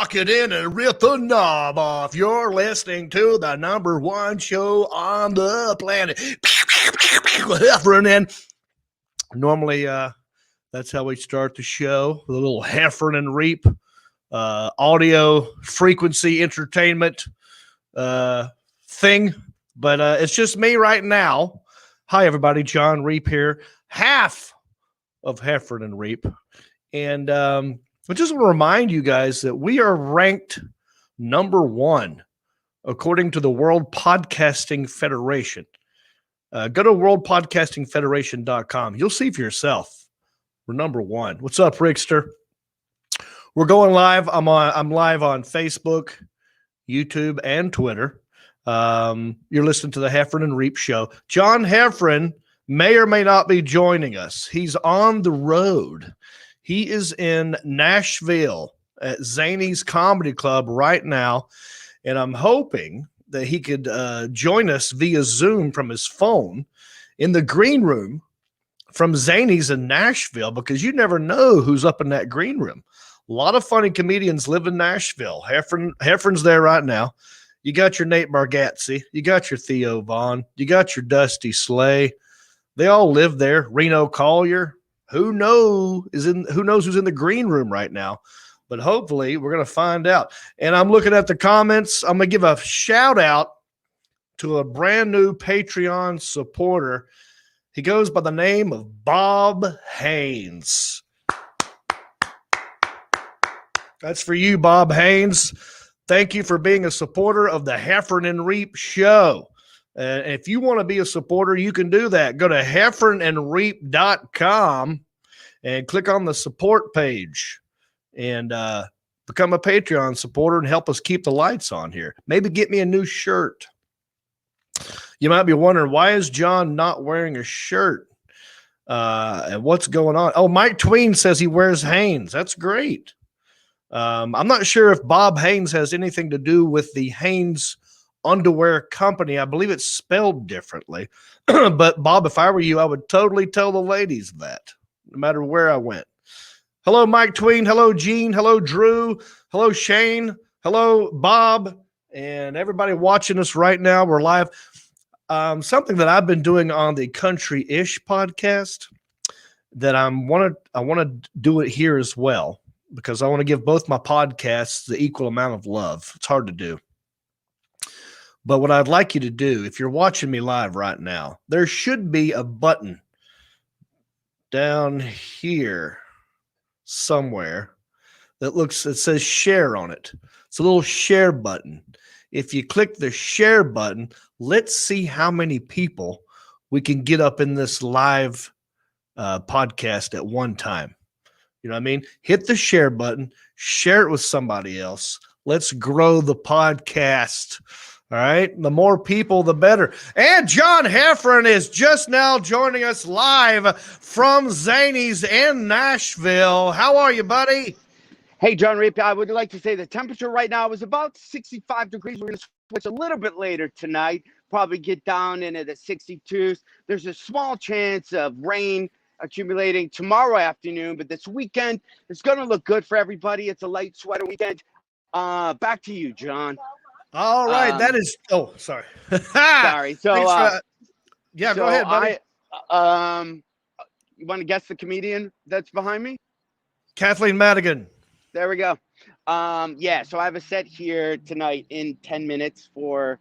lock it in and rip the knob off. You're listening to the number one show on the planet. Heffron, and normally that's how we start the show with a little Heffron and Reep audio frequency entertainment thing. But it's just me right now. Hi, everybody. John Reep here. Half of Heffron and Reep. And I just want to remind you guys that we are ranked number one according to the World Podcasting Federation. Go to worldpodcastingfederation.com. You'll see for yourself. We're number one. What's up, Rickster? We're going live. I'm live on Facebook, YouTube, and Twitter. You're listening to the Heffron and Reep show. John Heffron may or may not be joining us. He's on the road. He is in Nashville at Zany's Comedy Club right now, and I'm hoping that he could join us via Zoom from his phone in the green room from Zany's in Nashville, because you never know who's up in that green room. A lot of funny comedians live in Nashville. Heffron's there right now. You got your Nate Bargatze. You got your Theo Vaughn. You got your Dusty Slay. They all live there. Reno Collier. Who knows who's in the green room right now? But hopefully we're going to find out. And I'm looking at the comments. I'm going to give a shout out to a brand new Patreon supporter. He goes by the name of Bob Haynes. That's for you, Bob Haynes. Thank you for being a supporter of the Heffron and Reep show. If you want to be a supporter, you can do that. Go to heffronandreep.com and click on the support page and become a Patreon supporter and help us keep the lights on here. Maybe get me a new shirt. You might be wondering, why is John not wearing a shirt? And what's going on? Oh, Mike Tween says he wears Hanes. That's great. I'm not sure if Bob Haynes has anything to do with the Hanes underwear company. I believe it's spelled differently. But Bob, if I were you, I would totally tell the ladies that, no matter where I went. Hello, Mike Tween. Hello, Gene. Hello, Drew. Hello, Shane. Hello, Bob. And everybody watching us right now. We're live. Something that I've been doing on the Country-ish podcast that I want to do it here as well, because I want to give both my podcasts the equal amount of love. It's hard to do. But what I'd like you to do, if you're watching me live right now, there should be a button down here somewhere that says share on it. It's a little share button. If you click the share button, let's see how many people we can get up in this live podcast at one time. You know what I mean? Hit the share button, share it with somebody else. Let's grow the podcast. All right. The more people, the better. And John Heffron is just now joining us live from Zany's in Nashville. How are you, buddy? Hey, John Reep, I would like to say the temperature right now is about 65 degrees. We're going to switch a little bit later tonight, probably get down into the 62s. There's a small chance of rain accumulating tomorrow afternoon, but this weekend it's going to look good for everybody. It's a light sweater weekend. Back to you, John. All right, that is. Oh, sorry. Sorry. So, yeah, go ahead, buddy. You want to guess the comedian that's behind me? Kathleen Madigan. There we go. Yeah. So I have a set here tonight in 10 minutes for.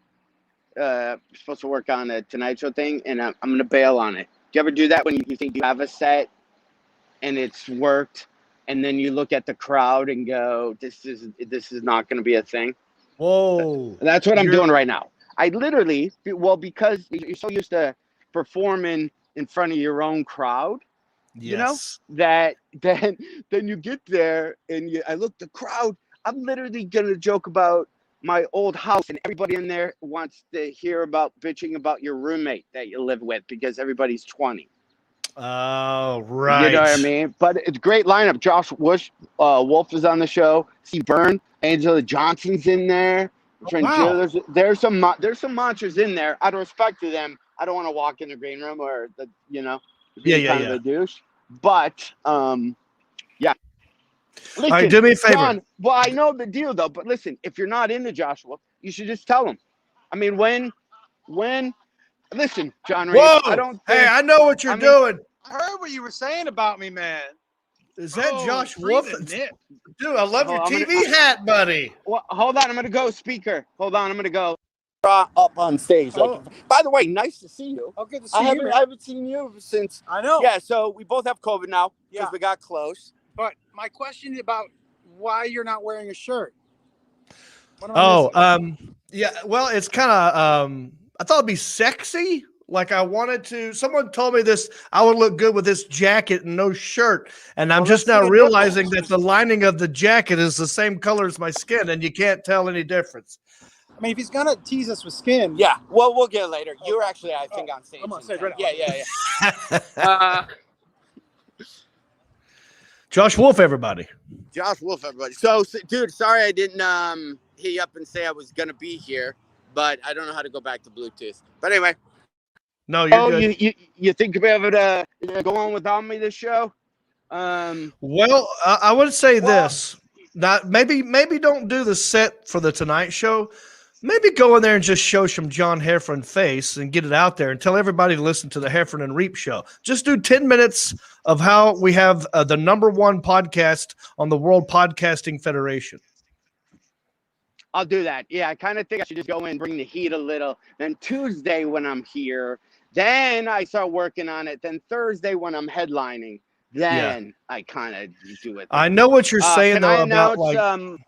Supposed to work on a Tonight Show thing, and I'm going to bail on it. Do you ever do that when you think you have a set and it's worked, and then you look at the crowd and go, "This is not going to be a thing." Whoa. That's what I'm doing right now. I literally, because you're so used to performing in front of your own crowd, you know, that then you get there and I look the crowd. I'm literally going to joke about my old house, and everybody in there wants to hear about bitching about your roommate that you live with because everybody's 20. Oh, right. You know what I mean? But it's a great lineup. Josh Wolf is on the show. Steve Byrne, Angela Johnson's in there. Wow. There's some monsters in there. Out of respect to them, I don't want to walk in the green room or be kind of a douche. But yeah. Listen, All right, do me a favor. John, well, I know the deal though, but listen, if you're not into Joshua, you should just tell him. I mean, when listen, John Reep, Whoa! I don't Hey, think, I know what you're doing. I heard what you were saying about me, man. Is that Josh free Wolf? the nip. Dude, I love your I'm TV hat, buddy. Well, hold on, I'm gonna go speaker. Hold on, I'm gonna go up on stage. Like, by the way, nice to see you. Oh, good to see you. I haven't seen you since. I know. Yeah, so we both have COVID now because we got close. But my question about why you're not wearing a shirt. Yeah. Well, it's kind of. I thought it'd be sexy. Like I wanted to. Someone told me this. I would look good with this jacket and no shirt, and I'm just now realizing that the lining of the jacket is the same color as my skin, and you can't tell any difference. I mean, if he's gonna tease us with skin, yeah. Well, we'll get it later. You're actually, I think, on stage. I'm on stage right now. Yeah. Josh Wolf, everybody. Josh Wolf, everybody. So, dude, sorry I didn't hit you up and say I was gonna be here, but I don't know how to go back to Bluetooth. But anyway. No, you're good. You think you'll be able to go on without me this show? Well, I would say this. Not maybe don't do the set for the Tonight Show. Maybe go in there and just show some John Heffron face and get it out there and tell everybody to listen to the Heffron and Reep show. Just do 10 minutes of how we have the #1 podcast on the World Podcasting Federation. I'll do that. Yeah, I kind of think I should just go in and bring the heat a little. Then Tuesday when I'm here, then I start working on it. Then Thursday when I'm headlining, then I kind of do it. I know what you're saying though about like.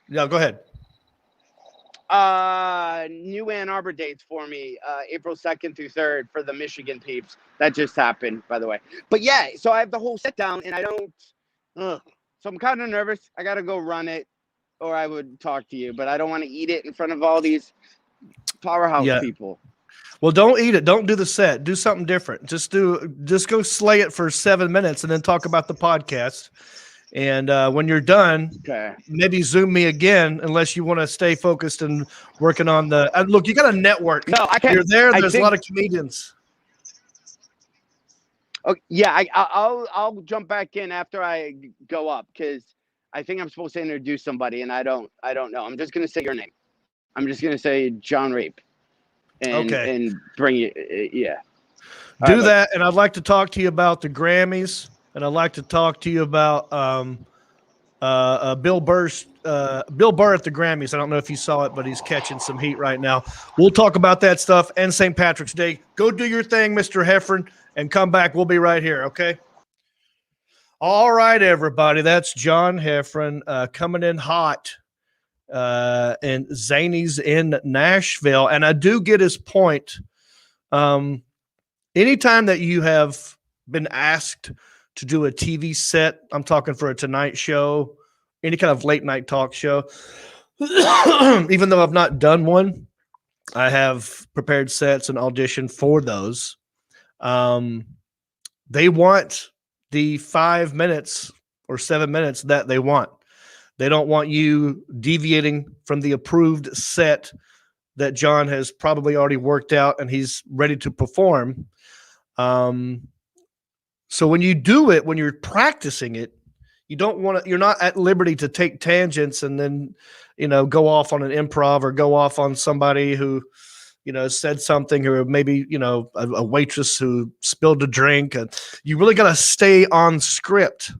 Yeah, go ahead. New Ann Arbor dates for me, April 2nd through 3rd for the Michigan peeps. That just happened, by the way. But yeah, so I have the whole set down and I don't, so I'm kind of nervous. I got to go run it or I would talk to you, but I don't want to eat it in front of all these powerhouse people. Well, don't eat it. Don't do the set. Do something different. Just go slay it for 7 minutes and then talk about the podcast. And when you're done, maybe Zoom me again, unless you want to stay focused and working on the look. You got a network. No, I can't. You're there. There's a lot of comedians. Oh yeah, I'll jump back in after I go up because I think I'm supposed to introduce somebody, and I don't know. I'm just gonna say your name. I'm just gonna say John Reep, and bring you. Yeah. Do that, and I'd like to talk to you about the Grammys. And I'd like to talk to you about Bill Burr at the Grammys. I don't know if you saw it, but he's catching some heat right now. We'll talk about that stuff and St. Patrick's Day. Go do your thing, Mr. Heffron, and come back. We'll be right here, okay? All right, everybody. That's John Heffron coming in hot and Zany's in Nashville. And I do get his point. Anytime that you have been asked to do a TV set, I'm talking for a Tonight Show, any kind of late night talk show. Even though I've not done one, I have prepared sets and auditioned for those. They want the 5 minutes or 7 minutes that they want. They don't want you deviating from the approved set that John has probably already worked out and he's ready to perform. So when you do it, when you're practicing it, you're not at liberty to take tangents and then, go off on an improv or go off on somebody who, said something, or maybe, a waitress who spilled a drink. And you really got to stay on script.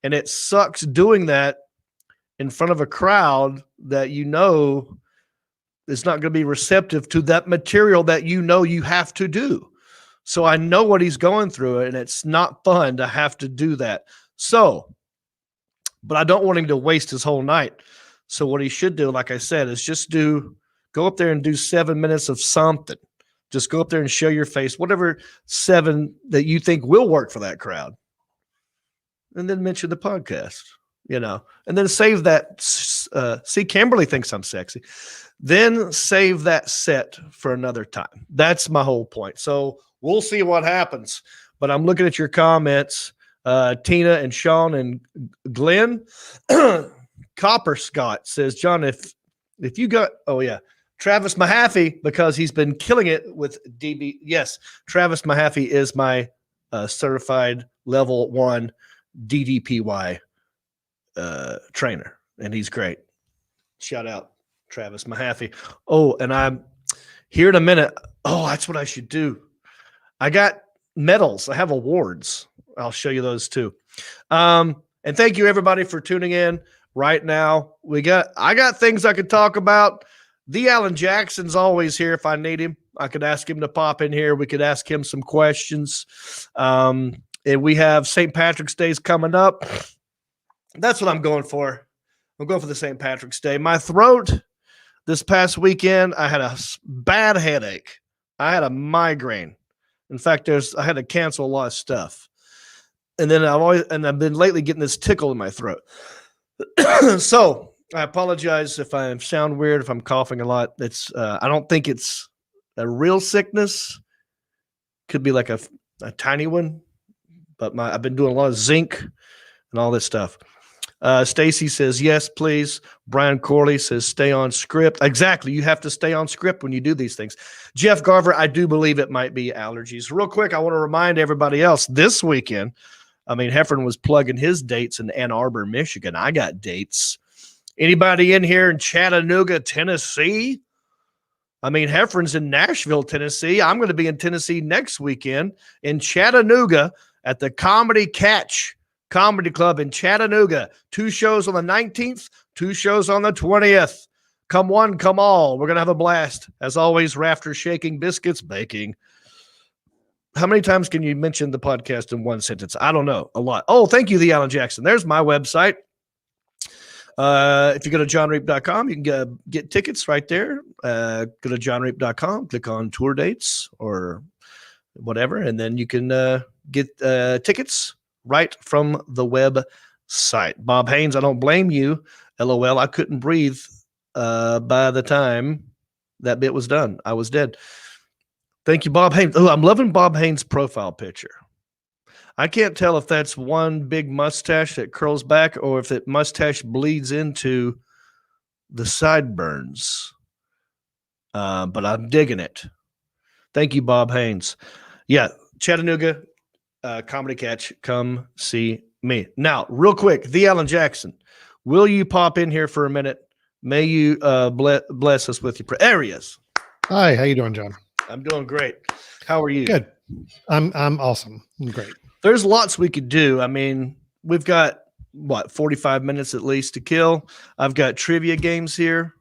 And it sucks doing that in front of a crowd that is not going to be receptive to that material that you have to do. So I know what he's going through, and it's not fun to have to do that. So, but I don't want him to waste his whole night. So what he should do, like I said, is just go up there and do 7 minutes of something. Just go up there and show your face, whatever 7 that you think will work for that crowd. And then mention the podcast, and then save that. See, Kimberly thinks I'm sexy. Then save that set for another time. That's my whole point. So we'll see what happens. But I'm looking at your comments, Tina and Sean and Glenn. Copper Scott says, John, if you got, Travis Mahaffey, because he's been killing it with DB. Yes, Travis Mahaffey is my certified level 1 DDPY trainer, and he's great. Shout out Travis Mahaffey. Oh, and I'm here in a minute. Oh, that's what I should do. I got medals. I have awards. I'll show you those too. And thank you everybody for tuning in right now. I got things I could talk about. The Alan Jackson's always here if I need him. I could ask him to pop in here. We could ask him some questions. And we have St. Patrick's Day's coming up. That's what I'm going for. I'm going for the St. Patrick's Day. My throat this past weekend, I had a bad headache. I had a migraine. In fact, I had to cancel a lot of stuff. And then I've been lately getting this tickle in my throat. So I apologize if I sound weird, if I'm coughing a lot. I don't think it's a real sickness. Could be like a tiny one, but I've been doing a lot of zinc and all this stuff. Stacy says, yes, please. Brian Corley says, stay on script. Exactly. You have to stay on script when you do these things. Jeff Garver, I do believe it might be allergies. Real quick, I want to remind everybody else this weekend, Heffron was plugging his dates in Ann Arbor, Michigan. I got dates. Anybody in here in Chattanooga, Tennessee? Heffron's in Nashville, Tennessee. I'm going to be in Tennessee next weekend in Chattanooga at the Comedy Catch Comedy Club in Chattanooga. 2 shows on the 19th, 2 shows on the 20th. Come one, come all. We're going to have a blast. As always, rafters shaking, biscuits baking. How many times can you mention the podcast in one sentence? I don't know. A lot. Oh, thank you, the Alan Jackson. There's my website. If you go to johnreep.com, you can get tickets right there. Go to johnreep.com, click on tour dates or whatever, and then you can get tickets right from the website. Bob Haynes, I don't blame you. LOL, I couldn't breathe by the time that bit was done. I was dead. Thank you, Bob Haynes. Oh, I'm loving Bob Haynes' profile picture. I can't tell if that's one big mustache that curls back or if that mustache bleeds into the sideburns. But I'm digging it. Thank you, Bob Haynes. Yeah, Chattanooga, Comedy Catch, come see me. Now, real quick, the Alan Jackson, will you pop in here for a minute? May you bless us with your prayer. There he is. Hi, how you doing, John? I'm doing great. How are you? Good. I'm awesome. I'm great. There's lots we could do. We've got 45 minutes at least to kill. I've got trivia games here.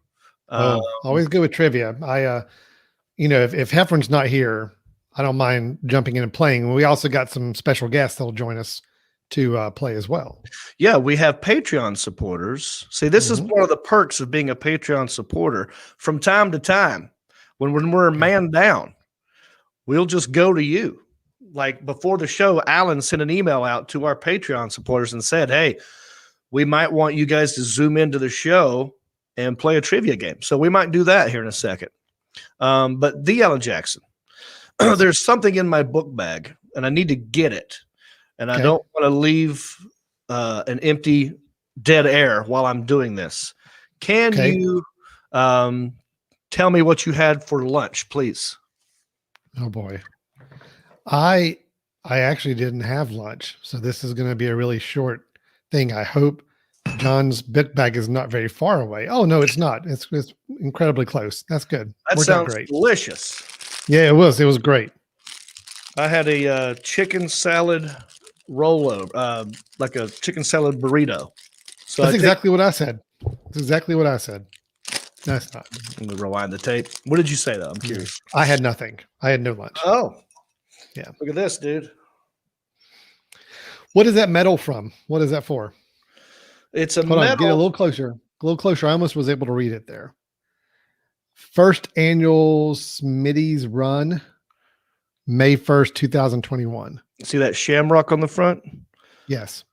Always good with trivia. If Heffron's not here, I don't mind jumping in and playing. We also got some special guests that'll join us to play as well. Yeah, we have Patreon supporters. See, this is one of the perks of being a Patreon supporter. From time to time, when we're man down, we'll just go to you. Like before the show, Alan sent an email out to our Patreon supporters and said, hey, we might want you guys to zoom into the show and play a trivia game. So we might do that here in a second. But the Alan Jackson, there's something in my book bag and I need to get it. And I don't want to leave an empty dead air while I'm doing this. Can you tell me what you had for lunch, please? Oh boy. I actually didn't have lunch, so this is going to be a really short thing. I hope John's book bag is not very far away. Oh no, it's not. It's incredibly close. That's good. That sounds great. Delicious. Yeah, it was. It was great. I had a chicken salad Rolo, like a chicken salad burrito. So that's exactly what I said. That's exactly what I said. That's not. Let me rewind the tape. What did you say though? I'm curious. I had nothing. I had no lunch. Oh. Yeah. Look at this, dude. What is that medal from? What is that for? It's a Hold medal. on, get a little closer. A little closer. I almost was able to read it there. First annual Smitty's Run, May 1st, 2021. See that shamrock on the front? Yes.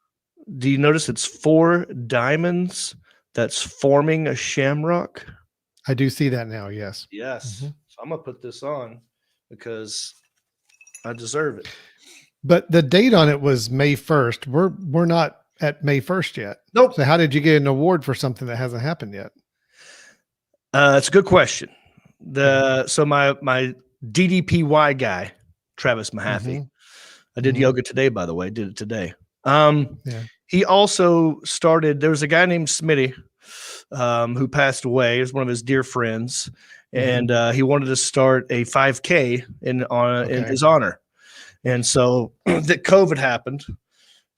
Do you notice it's 4 diamonds that's forming a shamrock? I do see that now, yes. Yes. So I'm going to put this on because I deserve it. But the date on it was May 1st. We're not at May 1st yet. Nope. So how did you get an award for something that hasn't happened yet? It's a good question. So my DDPY guy, Travis Mahaffey, I did yoga today, by the way. Did it today. Yeah. He also started. There was a guy named Smitty who passed away. He was one of his dear friends, and he wanted to start a 5K in his honor. And so that COVID happened.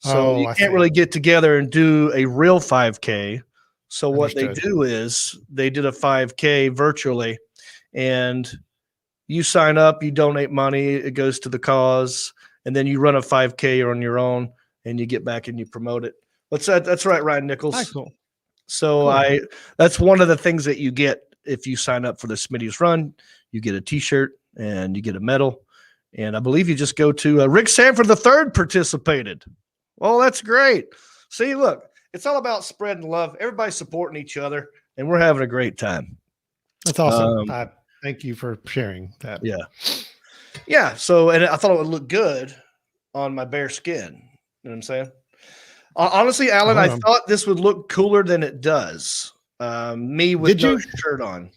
So you can't really get together and do a real 5K. So what they do is they did a 5K virtually, and you sign up, you donate money, it goes to the cause, and then you run a 5K on your own, and you get back and you promote it. What's that? That's right, Ryan Nichols. Cool. So that's one of the things that you get if you sign up for the Smitty's Run. You get a T-shirt and you get a medal, and I believe you just go to Rick Sanford III participated. Well, that's great. See, look, it's all about spreading love. Everybody's supporting each other, and we're having a great time. That's awesome. Thank you for sharing that. Yeah. Yeah. So, and I thought it would look good on my bare skin. You know what I'm saying? Honestly, Alan, I thought this would look cooler than it does. Me with no shirt on.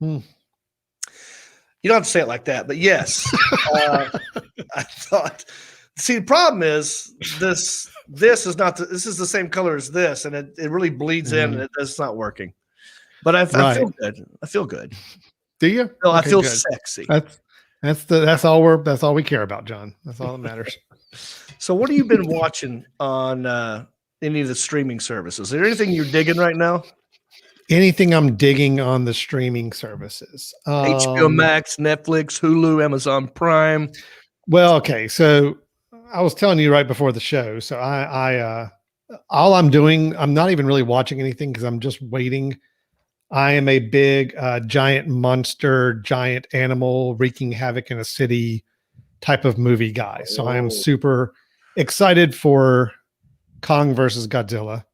You don't have to say it like that, but yes. I thought. See, the problem is this is not this is the same color as this, and it really bleeds in, and it's not working. But I feel good. I feel good. Do you? I feel sexy. That's all we care about, John. That's all that matters. So what have you been watching on any of the streaming services? Is there anything you're digging right now? Anything I'm digging on the streaming services? HBO Max, Netflix, Hulu, Amazon Prime. Well, okay. So I was telling you right before the show. So I all I'm doing, I'm not even really watching anything because I'm just waiting. I am a big giant monster, giant animal wreaking havoc in a city type of movie guy. So I am super excited for Kong versus Godzilla.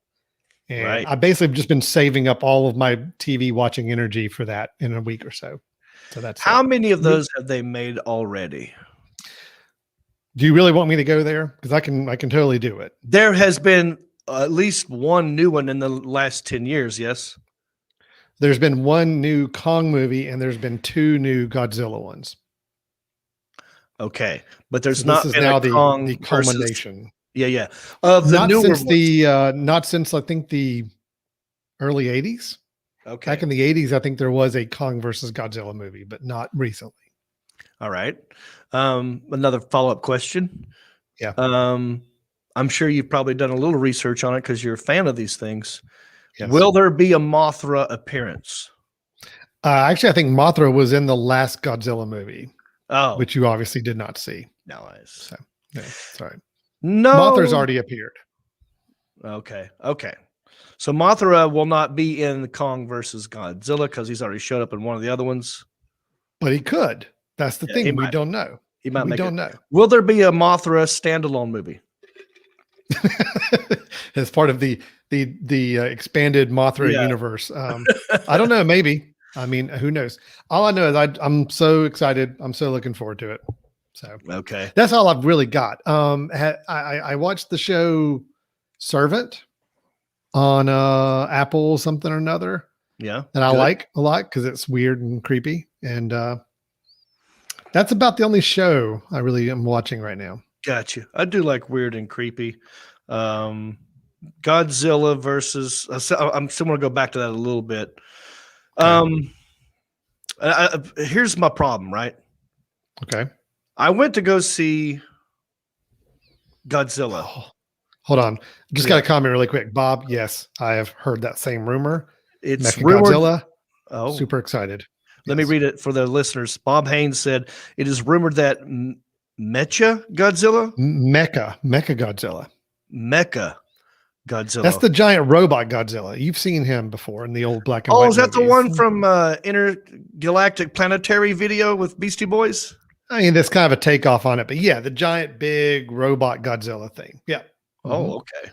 And I basically just been saving up all of my TV watching energy for that in a week or so. So that's how many of those have they made already? Do you really want me to go there? Because I can totally do it. There has been at least one new one in the last 10 years, yes? There's been one new Kong movie, and there's been 2 new Godzilla ones. Okay, but there's not been now a Kong the culmination. Yeah. Of the not since I think the early 80s. Okay. Back in the 80s, I think there was a Kong versus Godzilla movie, but not recently. All right. Another follow-up question. Yeah. I'm sure you've probably done a little research on it because you're a fan of these things. Yes. Will there be a Mothra appearance? Actually, I think Mothra was in the last Godzilla movie. Oh, which you obviously did not see. Nice. So, no, sorry. No, Mothra's already appeared. Okay. So Mothra will not be in Kong versus Godzilla because he's already showed up in one of the other ones. But he could. That's the thing. We don't know. He might. We don't know. Will there be a Mothra standalone movie? As part of the expanded Mothra universe. I don't know. Maybe. I mean, who knows? All I know is I'm so excited. I'm so looking forward to it. So okay, that's all I've really got. I watched the show Servant on Apple something or another. Yeah, and I like a lot because it's weird and creepy, and that's about the only show I really am watching right now. Gotcha. I do like weird and creepy. Godzilla versus. I'm still going to go back to that a little bit. Here's my problem, right? Okay. I went to go see Godzilla. Oh, hold on. Just got a comment really quick. Bob, yes, I have heard that same rumor. It's rumored. Godzilla. Oh, super excited. Let me read it for the listeners. Bob Haynes said, it is rumored that Mecha Godzilla? Mecha Godzilla. Mecha Godzilla. That's the giant robot Godzilla. You've seen him before in the old black and white. Oh, is that movies. the one from Intergalactic Planetary video with Beastie Boys? I mean, that's kind of a takeoff on it, but yeah, the giant big robot Godzilla thing. Yeah. Oh, okay.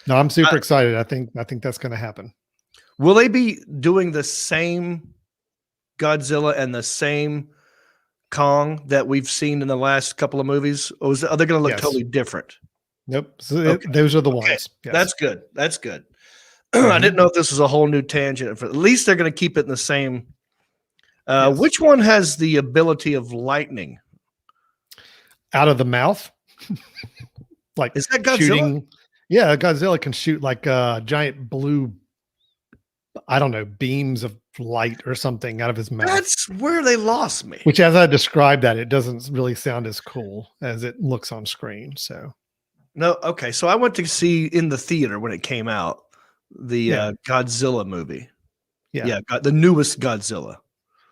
No, I'm super excited. I think that's going to happen. Will they be doing the same Godzilla and the same Kong that we've seen in the last couple of movies? Or are they going to look totally different? Nope. So those are the ones. Yes. That's good. That's good. I didn't know if this was a whole new tangent. At least they're going to keep it in the same. Which one has the ability of lightning? Out of the mouth? like is that Godzilla? shooting. Yeah, Godzilla can shoot like giant blue, I don't know, beams of light or something out of his mouth. That's where they lost me. Which, as I described that, it doesn't really sound as cool as it looks on screen. So, no, okay. So I went to see in the theater when it came out the Godzilla movie. Yeah, the newest Godzilla.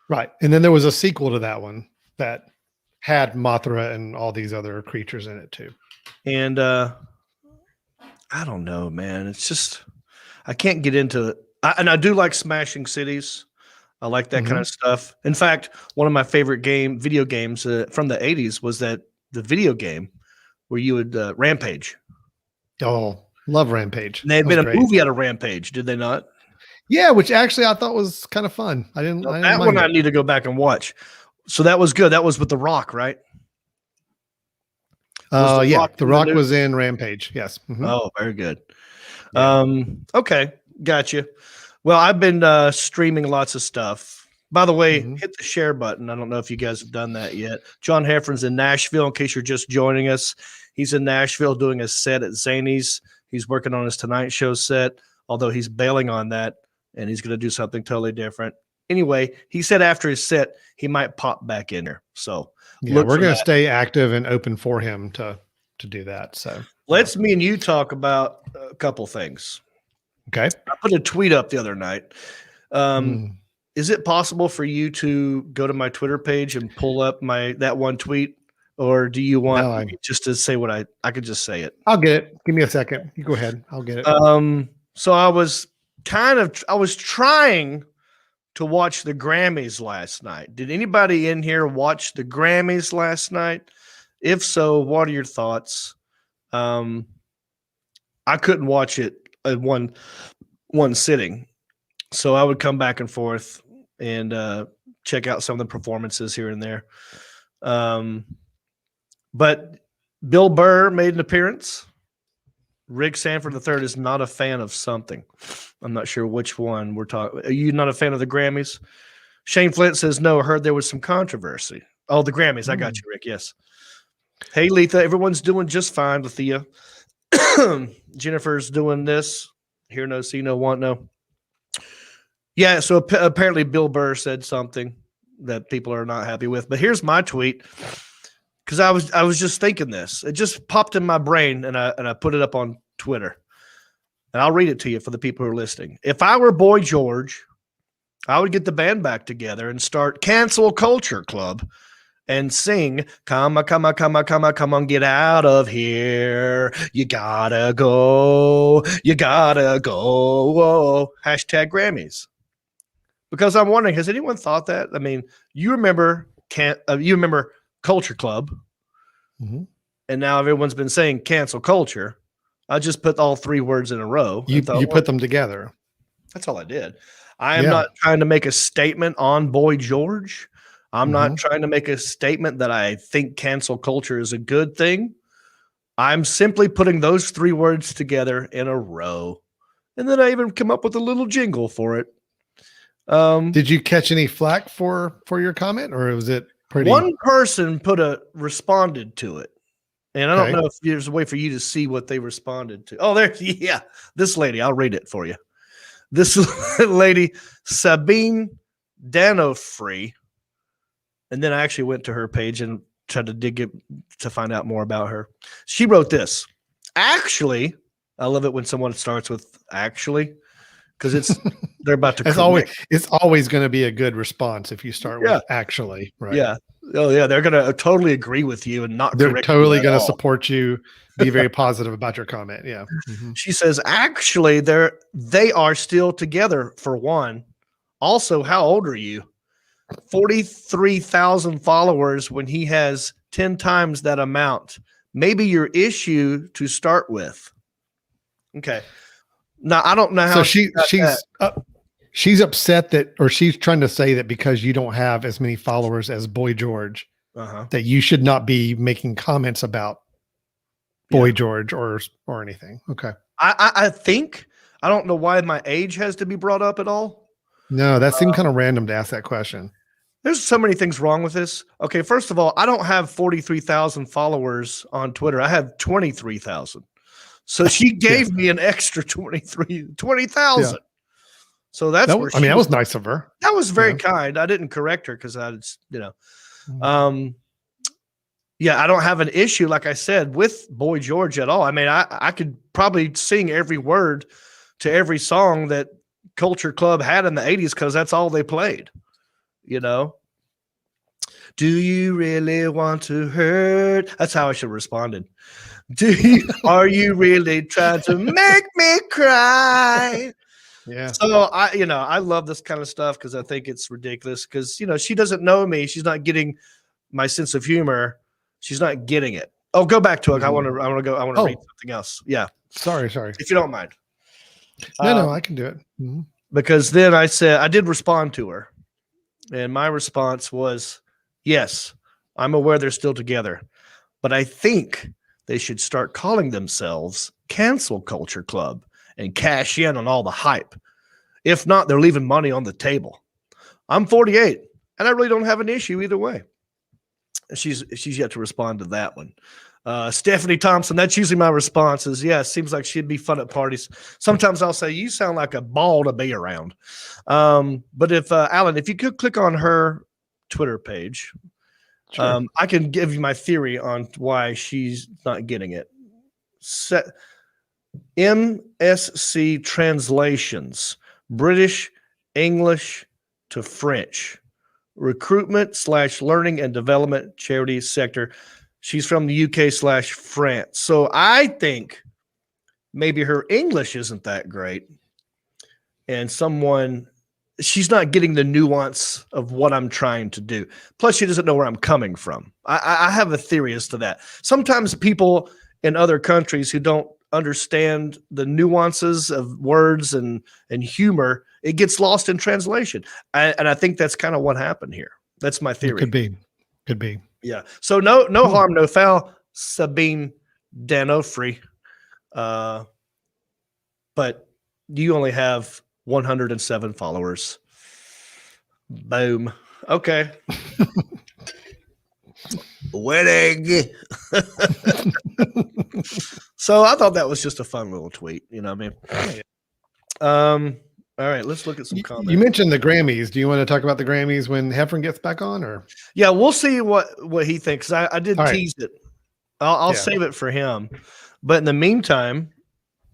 Right, and then there was a sequel to that one that had Mothra and all these other creatures in it too. And I don't know, man. It's just I can't get into it. And I do like smashing cities. I like that kind of stuff. In fact, one of my favorite video games from the 80s was the video game where you would Rampage. Oh, love Rampage. And they had been a movie out of Rampage, did they not? Yeah, which actually I thought was kind of fun. I didn't that one I need to go back and watch. So that was good. That was with The Rock, right? The Rock was in Rampage. Yes. Oh, very good. Yeah. Okay, gotcha. Well, I've been streaming lots of stuff. By the way, hit the share button. I don't know if you guys have done that yet. John Heffron's in Nashville, in case you're just joining us. He's in Nashville doing a set at Zany's. He's working on his Tonight Show set, although he's bailing on that, and he's going to do something totally different. Anyway, he said after his set, he might pop back in there. So yeah, we're going to stay active and open for him to do that. So let's me and you talk about a couple things. Okay. I put a tweet up the other night. Is it possible for you to go to my Twitter page and pull up that one tweet? Or do you want me just to say what I could just say it? I'll get it. Give me a second. You go ahead. I'll get it. So I was trying to watch the Grammys last night. Did anybody in here watch the Grammys last night? If so, what are your thoughts? I couldn't watch it at one sitting, so I would come back and forth and check out some of the performances here and there. But Bill Burr made an appearance. Rick Sanford III is not a fan of something. I'm not sure which one we're talking. Are you not a fan of the Grammys? Shane Flint says, no, I heard there was some controversy. Oh, the Grammys. I got you, Rick. Yes. Hey, Letha, everyone's doing just fine. Lethea. Jennifer's doing this. Hear no, see no, want no. Yeah, so apparently Bill Burr said something that people are not happy with. But here's my tweet. Because I was just thinking this. It just popped in my brain, and I put it up on Twitter. And I'll read it to you for the people who are listening. If I were Boy George, I would get the band back together and start Cancel Culture Club and sing, come on, get out of here. You gotta go. Hashtag Grammys. Because I'm wondering, has anyone thought that? I mean, you remember Culture Club, and now everyone's been saying cancel culture. I just put all three words in a row. You put them together. That's all I did. I am not trying to make a statement on Boy George. I'm not trying to make a statement that I think cancel culture is a good thing. I'm simply putting those three words together in a row. And then I even come up with a little jingle for it. Did you catch any flack for your comment, or was it pretty? One person responded to it. And I don't know if there's a way for you to see what they responded to. Oh, this lady, I'll read it for you. This lady, Sabine Danofree. And then I actually went to her page and tried to dig it to find out more about her. She wrote this. Actually, I love it when someone starts with actually, because they're about to. It's always going to be a good response if you start with actually, right? Yeah. Oh yeah, they're going to totally agree with you and not. They're totally going to support you. Be very positive about your comment. Yeah. She says, actually, they are still together for one. Also, how old are you? 43,000 followers when he has 10 times that amount. Maybe your issue to start with. Okay. Now I don't know how. So she's upset that, or she's trying to say that because you don't have as many followers as Boy George, that you should not be making comments about Boy George or anything. Okay. I think, I don't know why my age has to be brought up at all. No, that seemed kind of random to ask that question. There's so many things wrong with this. Okay, first of all, I don't have 43,000 followers on Twitter. I have 23,000. So she gave me an extra 20,000. Yeah. So that's where I mean, that was nice of her. That was very kind. I didn't correct her because I just, yeah, I don't have an issue, like I said, with Boy George at all. I mean, I could probably sing every word to every song that Culture Club had in the 80s because that's all they played. Do you really want to hurt? That's how I should have responded. Are you really trying to make me cry? Yeah. So I love this kind of stuff because I think it's ridiculous because, she doesn't know me. She's not getting my sense of humor. She's not getting it. Oh, go back to it. I want to read something else. Yeah. Sorry. If you don't mind. No, I can do it. Mm-hmm. Because then I said, I did respond to her. And my response was, yes, I'm aware they're still together, but I think they should start calling themselves Cancel Culture Club and cash in on all the hype. If not, they're leaving money on the table. I'm 48, and I really don't have an issue either way. She's yet to respond to that one. Stephanie Thompson, that's usually my response is, yeah, seems like she'd be fun at parties. Sometimes I'll say, you sound like a ball to be around. But if, Alan, if you could click on her Twitter page, Sure. I can give you my theory on why she's not getting it. MSC translations, British, English to French, recruitment/learning and development charity sector. She's from the UK/France. So I think maybe her English isn't that great. And she's not getting the nuance of what I'm trying to do. Plus, she doesn't know where I'm coming from. I have a theory as to that. Sometimes people in other countries who don't understand the nuances of words and humor, it gets lost in translation. And I think that's kind of what happened here. That's my theory. Could be. Yeah. So no harm, no foul, Sabine D'Onofrio. But you only have 107 followers. Boom. Okay. Winning. So I thought that was just a fun little tweet. You know what I mean? All right, let's look at some comments. You mentioned the Grammys. Do you want to talk about the Grammys when Heffron gets back on, or? Yeah, we'll see what he thinks. I did tease it. I'll save it for him. But in the meantime,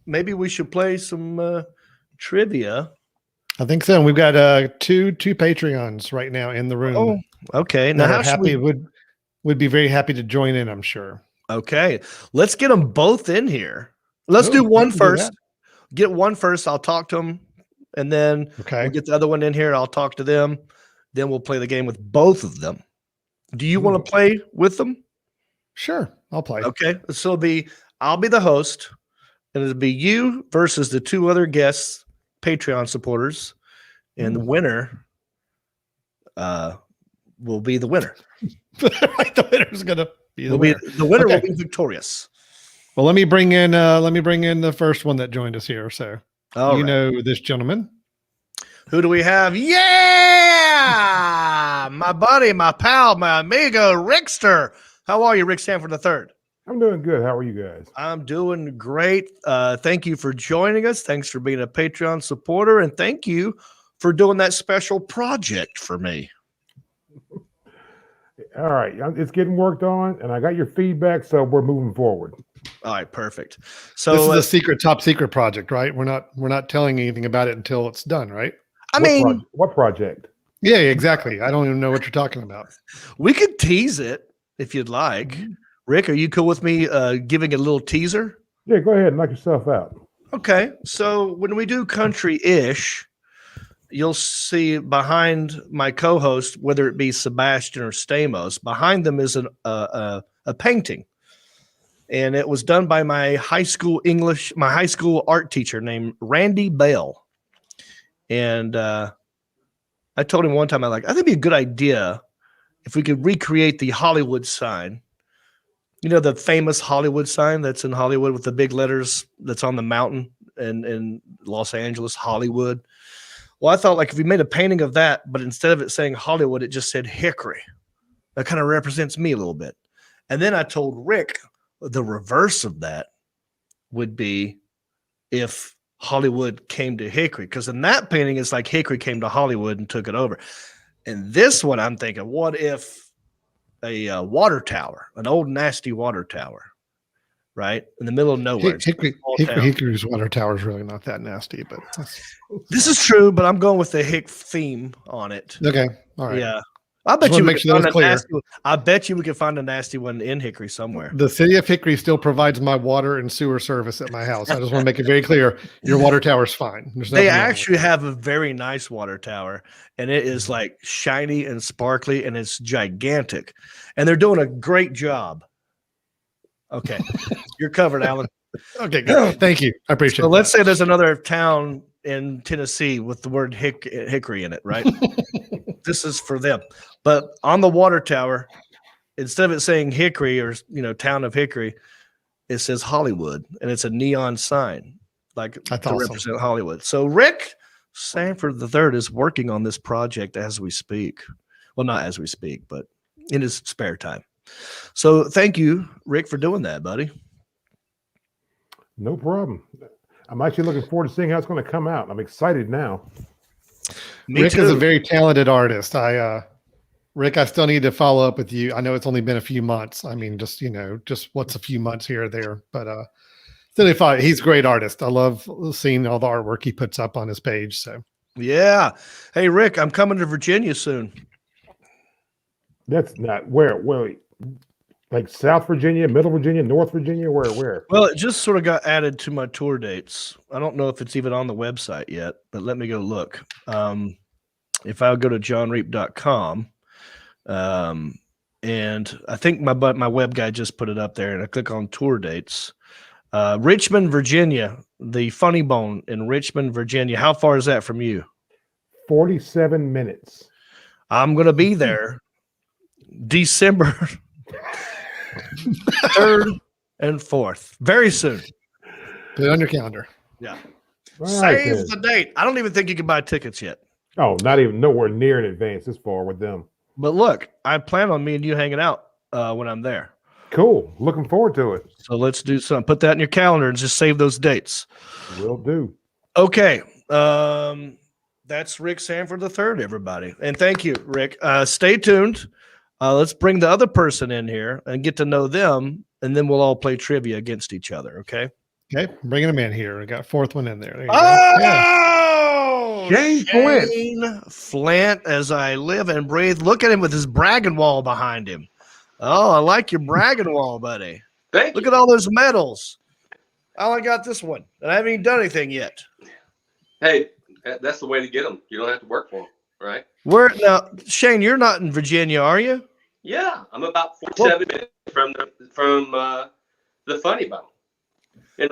maybe we should play some trivia. I think so. And we've got two Patreons right now in the room. Oh, okay. Now, would be very happy to join in, I'm sure. Okay, let's get them both in here. Let's do one first. Get one first. I'll talk to them, and then we'll get the other one in here. I'll talk to them. Then we'll play the game with both of them. Do you want to play with them? Sure, I'll play. Okay, so I'll be the host, and it'll be you versus the two other guests, Patreon supporters, and the winner will be the winner. The winner's gonna be the winner. The winner will be victorious. Well, let me bring in the first one that joined us here. So know this gentleman. Who do we have? Yeah, my buddy, my pal, my amigo, Rickster. How are you, Rick Stanford III? I'm doing good. How are you guys? I'm doing great. Thank you for joining us. Thanks for being a Patreon supporter, and thank you for doing that special project for me. All right, it's getting worked on, and I got your feedback, so we're moving forward. All right, perfect. So this is a top secret project, right? We're not telling anything about it until it's done, right? What project? Yeah, exactly. I don't even know what you're talking about. We could tease it if you'd like. Rick, are you cool with me giving a little teaser? Yeah, go ahead and knock yourself out. Okay, so when we do country-ish, you'll see behind my co-host, whether it be Sebastian or Stamos, behind them is a painting. And it was done by my high school art teacher named Randy Bell. And I told him one time, I think it'd be a good idea if we could recreate the Hollywood sign. You know, the famous Hollywood sign that's in Hollywood with the big letters that's on the mountain in Los Angeles, Hollywood. Well, I thought like if we made a painting of that, but instead of it saying Hollywood, it just said Hickory. That kind of represents me a little bit. And then I told Rick the reverse of that would be if Hollywood came to Hickory, because in that painting, it's like Hickory came to Hollywood and took it over. And this one, I'm thinking, what if a water tower, an old nasty water tower, right in the middle of nowhere? Hickory's water tower is really not that nasty, but this is true. But I'm going with the Hick theme on it. Okay, all right. Yeah, I bet you. Make sure that's clear. I bet you we could find a nasty one in Hickory somewhere. The city of Hickory still provides my water and sewer service at my house. I just want to make it very clear: your water tower is fine. They actually have a very nice water tower, and it is like shiny and sparkly, and it's gigantic, and they're doing a great job. Okay, you're covered, Alan. Okay, good. Thank you. I appreciate it. So let's say there's another town in Tennessee with the word Hickory in it, right? This is for them. But on the water tower, instead of it saying Hickory or town of Hickory, it says Hollywood, and it's a neon sign, like That's to awesome. represent Hollywood. So Rick Sanford III is working on this project as we speak. Well, not as we speak, but in his spare time. So thank you, Rick, for doing that, buddy. No problem. I'm actually looking forward to seeing how it's going to come out. I'm excited now. Rick is a very talented artist. Rick, I still need to follow up with you. I know it's only been a few months. I mean, just what's a few months here or there, but still, he's a great artist. I love seeing all the artwork he puts up on his page. So yeah. Hey, Rick, I'm coming to Virginia soon. That's not where like South Virginia, Middle Virginia, North Virginia, where? Well, it just sort of got added to my tour dates. I don't know if it's even on the website yet, but let me go look. If I go to johnreep.com, and I think my web guy just put it up there, and I click on tour dates. Richmond, Virginia, the Funny Bone in Richmond, Virginia. How far is that from you? 47 minutes. I'm going to be there December 3rd and 4th. Very soon. Put it on your calendar. Yeah. All Save right, the date. I don't even think you can buy tickets yet. Oh, not even nowhere near in advance this far with them. But look, I plan on me and you hanging out when I'm there. Cool. Looking forward to it. So let's do something. Put that in your calendar and just save those dates. Will do. Okay. That's Rick Sanford III, everybody. And thank you, Rick. Stay tuned. Let's bring the other person in here and get to know them, and then we'll all play trivia against each other, okay? Okay, bringing him in here. We got a fourth one in there. There you Oh! go. Yeah. Shane Flint, as I live and breathe. Look at him with his bragging wall behind him. Oh, I like your bragging wall, buddy. Look at all those medals. I only got this one, and I haven't even done anything yet. Hey, that's the way to get them. You don't have to work for them, right? Now, Shane, you're not in Virginia, are you? Yeah, I'm about 47 minutes from the Funny Bone.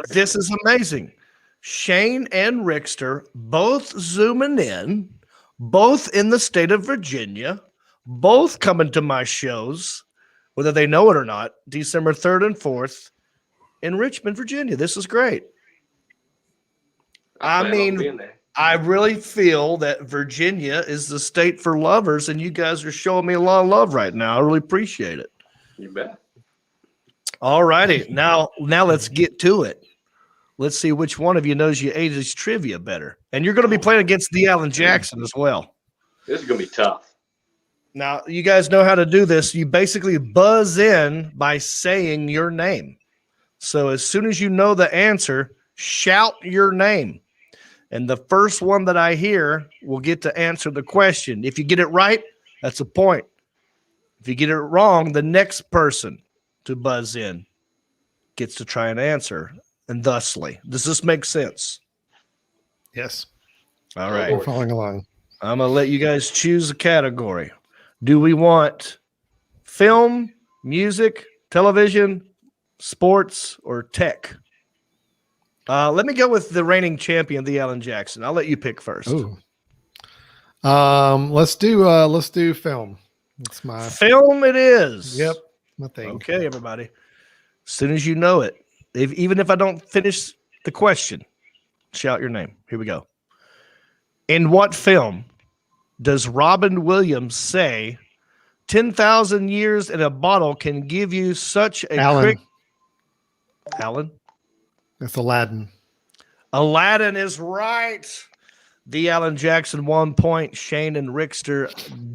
This is amazing. Shane and Rickster both zooming in, both in the state of Virginia, both coming to my shows, whether they know it or not, December 3rd and 4th in Richmond, Virginia. This is great. I mean, I really feel that Virginia is the state for lovers, and you guys are showing me a lot of love right now. I really appreciate it. You bet. All righty. Now let's get to it. Let's see which one of you knows your 80s trivia better. And you're going to be playing against the Alan Jackson as well. This is going to be tough. Now, you guys know how to do this. You basically buzz in by saying your name. So as soon as you know the answer, shout your name. And the first one that I hear will get to answer the question. If you get it right, that's a point. If you get it wrong, the next person to buzz in gets to try and answer, and thusly. Does this make sense? Yes. All right. We're following along. I'm going to let you guys choose a category. Do we want film, music, television, sports, or tech? Let me go with the reigning champion, the Alan Jackson. I'll let you pick first. Ooh. Let's do film. It's my film. It is. Yep. My thing. Okay, everybody. As soon as you know it, even if I don't finish the question, shout your name. Here we go. In what film does Robin Williams say 10,000 years in a bottle can give you such a Alan. Alan? It's Aladdin. Aladdin is right. The Alan Jackson 1 point. Shane and Rickster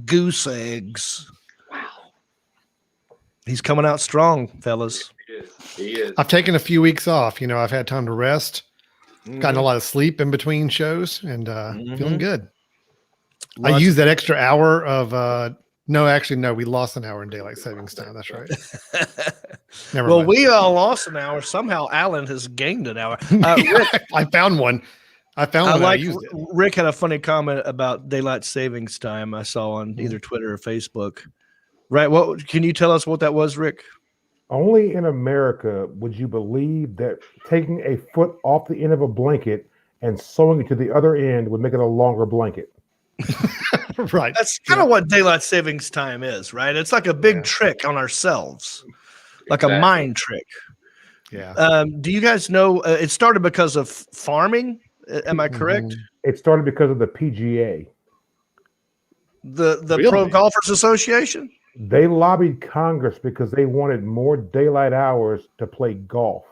goose eggs. Wow. He's coming out strong, fellas. He is. I've taken a few weeks off. I've had time to rest, gotten a lot of sleep in between shows, and feeling good. I used that extra hour of no, we lost an hour in daylight savings time. That's right. Never mind. We all lost an hour. Somehow Alan has gained an hour. Rick, I found one. I used it. Rick had a funny comment about daylight savings time I saw on either Twitter or Facebook. Right. What can you tell us what that was, Rick? Only in America would you believe that taking a foot off the end of a blanket and sewing it to the other end would make it a longer blanket. Right. That's kind of what daylight savings time is, right? It's like a big trick on ourselves, like a mind trick. Yeah. Do you guys know it started because of farming? Am I correct? It started because of the PGA. The Really? Pro Golfers Association? They lobbied Congress because they wanted more daylight hours to play golf.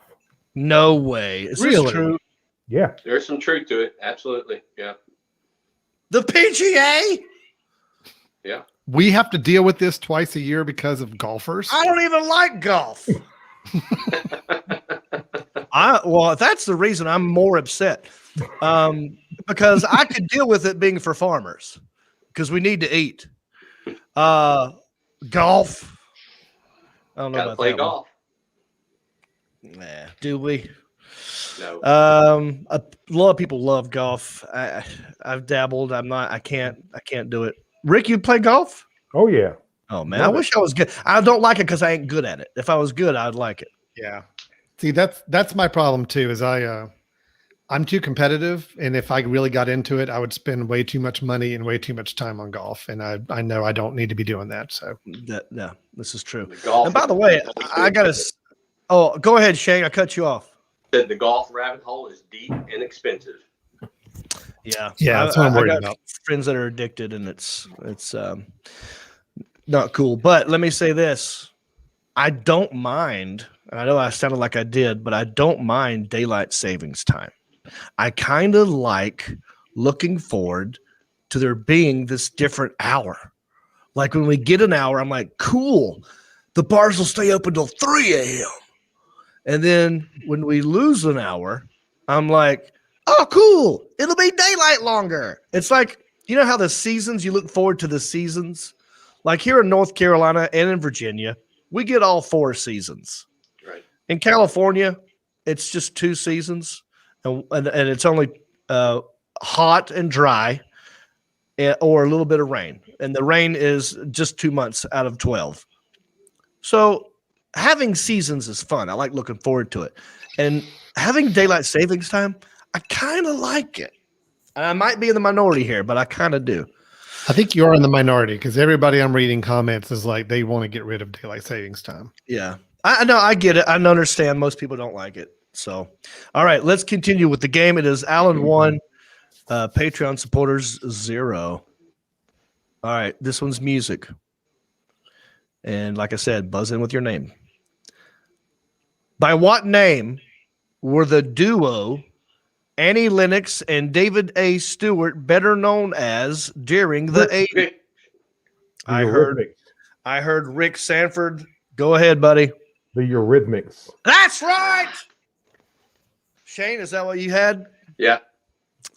No way. Is this true? Yeah. There's some truth to it. Absolutely. Yeah. The PGA? Yeah. We have to deal with this twice a year because of golfers. I don't even like golf. If that's the reason, I'm more upset. Because I could deal with it being for farmers because we need to eat. Golf. I don't know Gotta about play that golf. Nah, do we? No. A lot of people love golf. I've dabbled. I can't do it. Rick, you play golf? Oh, yeah. Oh man, I wish I was good. I don't like it because I ain't good at it. If I was good, I'd like it. Yeah. See, that's my problem too, is I'm too competitive, and if I really got into it, I would spend way too much money and way too much time on golf. And I know I don't need to be doing that. So this is true. Golf, and by the way, I gotta. Oh, go ahead, Shane. I cut you off. The golf rabbit hole is deep and expensive. Yeah, that's what I'm worried about. Friends that are addicted, and it's not cool. But let me say this: I don't mind. And I know I sounded like I did, but I don't mind daylight savings time. I kind of like looking forward to there being this different hour. Like when we get an hour, I'm like, cool. The bars will stay open until 3 a.m. And then when we lose an hour, I'm like, oh, cool. It'll be daylight longer. It's like, you know how the seasons, you look forward to the seasons? Like here in North Carolina and in Virginia, we get all 4 seasons. Right. In California, it's just 2 seasons, and it's only hot and dry, or a little bit of rain. And the rain is just 2 months out of 12. So having seasons is fun. I like looking forward to it. And having daylight savings time, I kind of like it. And I might be in the minority here, but I kind of do. I think you are in the minority because everybody I'm reading comments is like they want to get rid of daylight savings time. Yeah. I know, I get it. I understand most people don't like it. So, all right, let's continue with the game. It is Alan 1, Patreon supporters 0. All right, this one's music. And like I said, buzz in with your name. By what name were the duo Annie Lennox and David A. Stewart better known as during the 80s? I heard Rick Sanford. Go ahead, buddy. The Eurythmics. That's right. Shane, is that what you had? Yeah.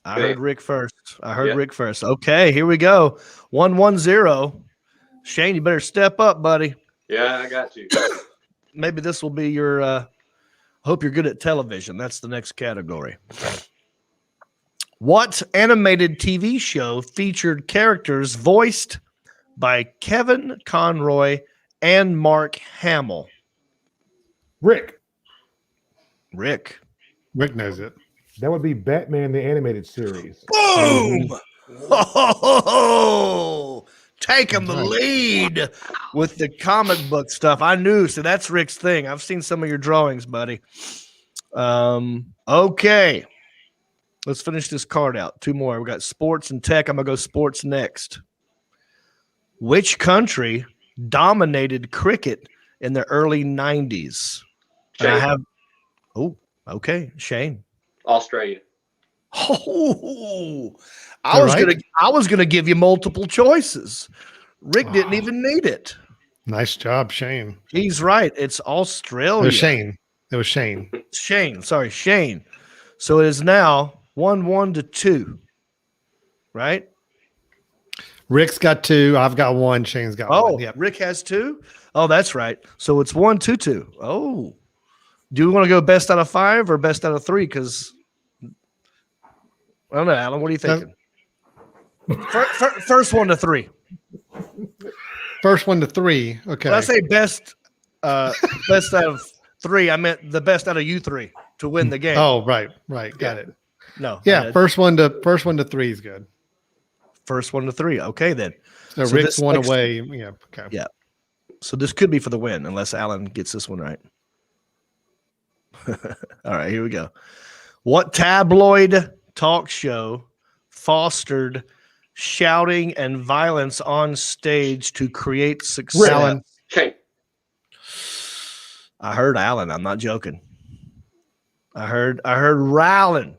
I heard Rick first. Rick first. Okay, here we go. 1-1-0. Shane, you better step up, buddy. Yeah, I got you. Maybe this will be your hope you're good at television. That's the next category. What animated TV show featured characters voiced by Kevin Conroy and Mark Hamill? Rick knows it. That would be Batman the Animated Series. Boom! Oh, taking the lead with the comic book stuff. I knew. So that's Rick's thing. I've seen some of your drawings, buddy. Okay. Let's finish this card out. 2 more. We got sports and tech. I'm gonna go sports next. Which country dominated cricket in the early 90s? And I have. Oh, okay, Shane. Australia. Oh, All right. I was gonna give you multiple choices. Rick didn't even need it. Nice job, Shane. He's right. It's It Australia. was Shane. It was Shane. Shane. Sorry, Shane. So it is now 1-1 to 2. Right? Rick's got 2. I've got 1. Shane's got 1. Oh, yeah. Rick has 2. Oh, that's right. So it's 1-2. Oh, do you want to go best out of 5 or best out of 3? Because I don't know, Alan. What are you thinking? First 1 to 3. First 1 to 3. Okay. When I say best out of 3, I meant the best out of you 3 to win the game. Oh, right. Got it. No. Yeah, first one to 3 is good. First 1 to 3. Okay, then. So Rick's 1 away. Yeah. Okay. Yeah. So this could be for the win, unless Alan gets this one right. All right, here we go. What tabloid talk show fostered shouting and violence on stage to create success? Alan. Shane. I heard Alan. I'm not joking. I heard Rowland.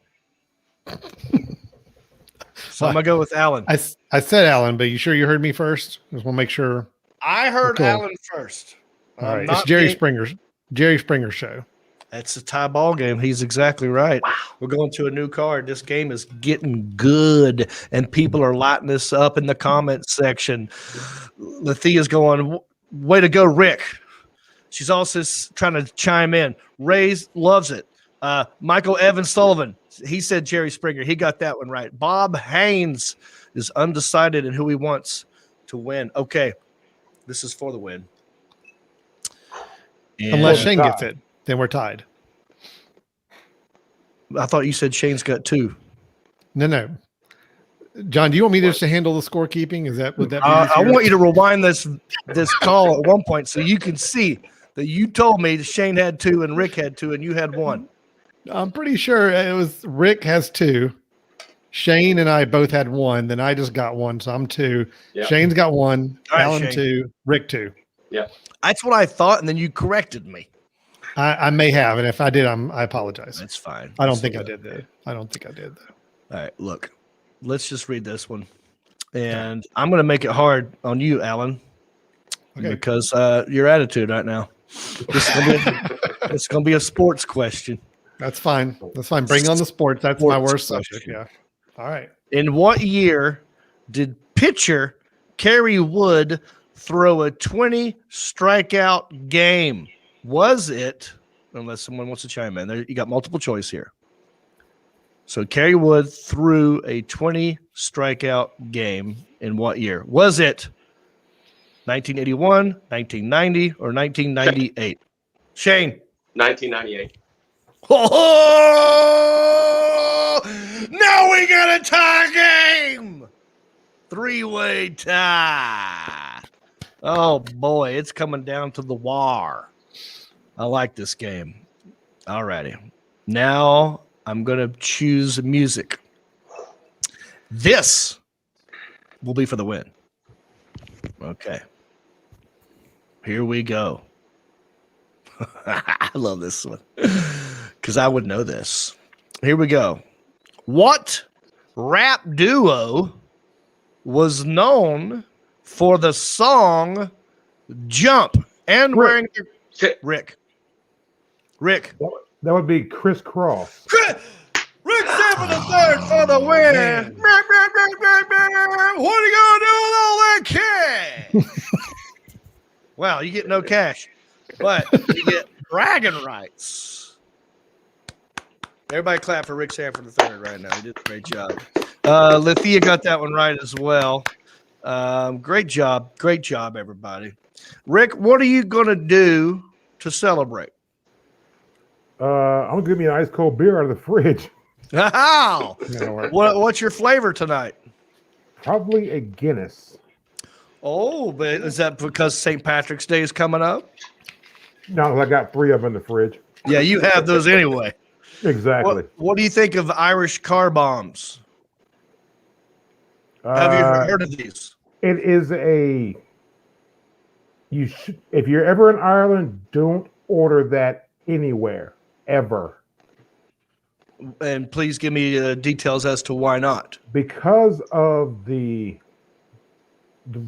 So I'm gonna go with Alan. I said Alan, but you sure you heard me first? Just want to make sure. I heard Cool. Alan first. All right. It's Jerry Springer's show. That's a tie ball game. He's exactly right. Wow. We're going to a new card. This game is getting good, and people are lighting this up in the comment section. Lethea's going, way to go, Rick. She's also trying to chime in. Ray loves it. Michael Evans Sullivan, he said Jerry Springer. He got that one right. Bob Haynes is undecided in who he wants to win. Okay, this is for the win. And Unless Shane gets it, then we're tied. I thought you said Shane's got 2. No. John, do you want me just to handle the scorekeeping? Would that be I easier? want you to rewind this call at one point so you can see that you told me that Shane had 2 and Rick had 2 and you had 1. I'm pretty sure it was Rick has 2. Shane and I both had 1. Then I just got 1, so I'm 2. Yep. Shane's got 1. All right, Alan Shane. 2. Rick 2. Yeah. That's what I thought, and then you corrected me. I may have, and if I did, I apologize. That's fine. I don't think I did that. All right, look, let's just read this one. And I'm going to make it hard on you, Alan, because your attitude right now. It's going to be a sports question. That's fine. Bring on the sports. That's my worst subject. Yeah. All right. In what year did pitcher Kerry Wood throw a 20 strikeout game? Was it, unless someone wants to chime in, there you got multiple choice here. So Kerry Wood threw a 20 strikeout game in what year? Was it 1981, 1990, or 1998? Shane. 1998. Oh, now we got a tie game. 3-way tie. Oh boy, it's coming down to the wire. I like this game. All righty. Now I'm going to choose music. This will be for the win. Okay. Here we go. I love this one because I would know this. Here we go. What rap duo was known for the song Jump and wearing Rick? That would be Criss Cross. Rick Sampson the third for the win. What are you gonna do with all that cash? Well, you get no cash, but you get bragging rights. Everybody clap for Rick Sanford the third right now. He did a great job. Lethea got that one right as well. Great job, everybody. Rick, what are you gonna do to celebrate? I'm gonna give me an ice cold beer out of the fridge. Wow. What's your flavor tonight? Probably a Guinness. Oh, but is that because St. Patrick's Day is coming up? No, I got 3 of them in the fridge. Yeah, you have those anyway. Exactly. What do you think of Irish car bombs? Have you heard of these? It is if you're ever in Ireland, don't order that anywhere ever, And please give me details as to why not. because of the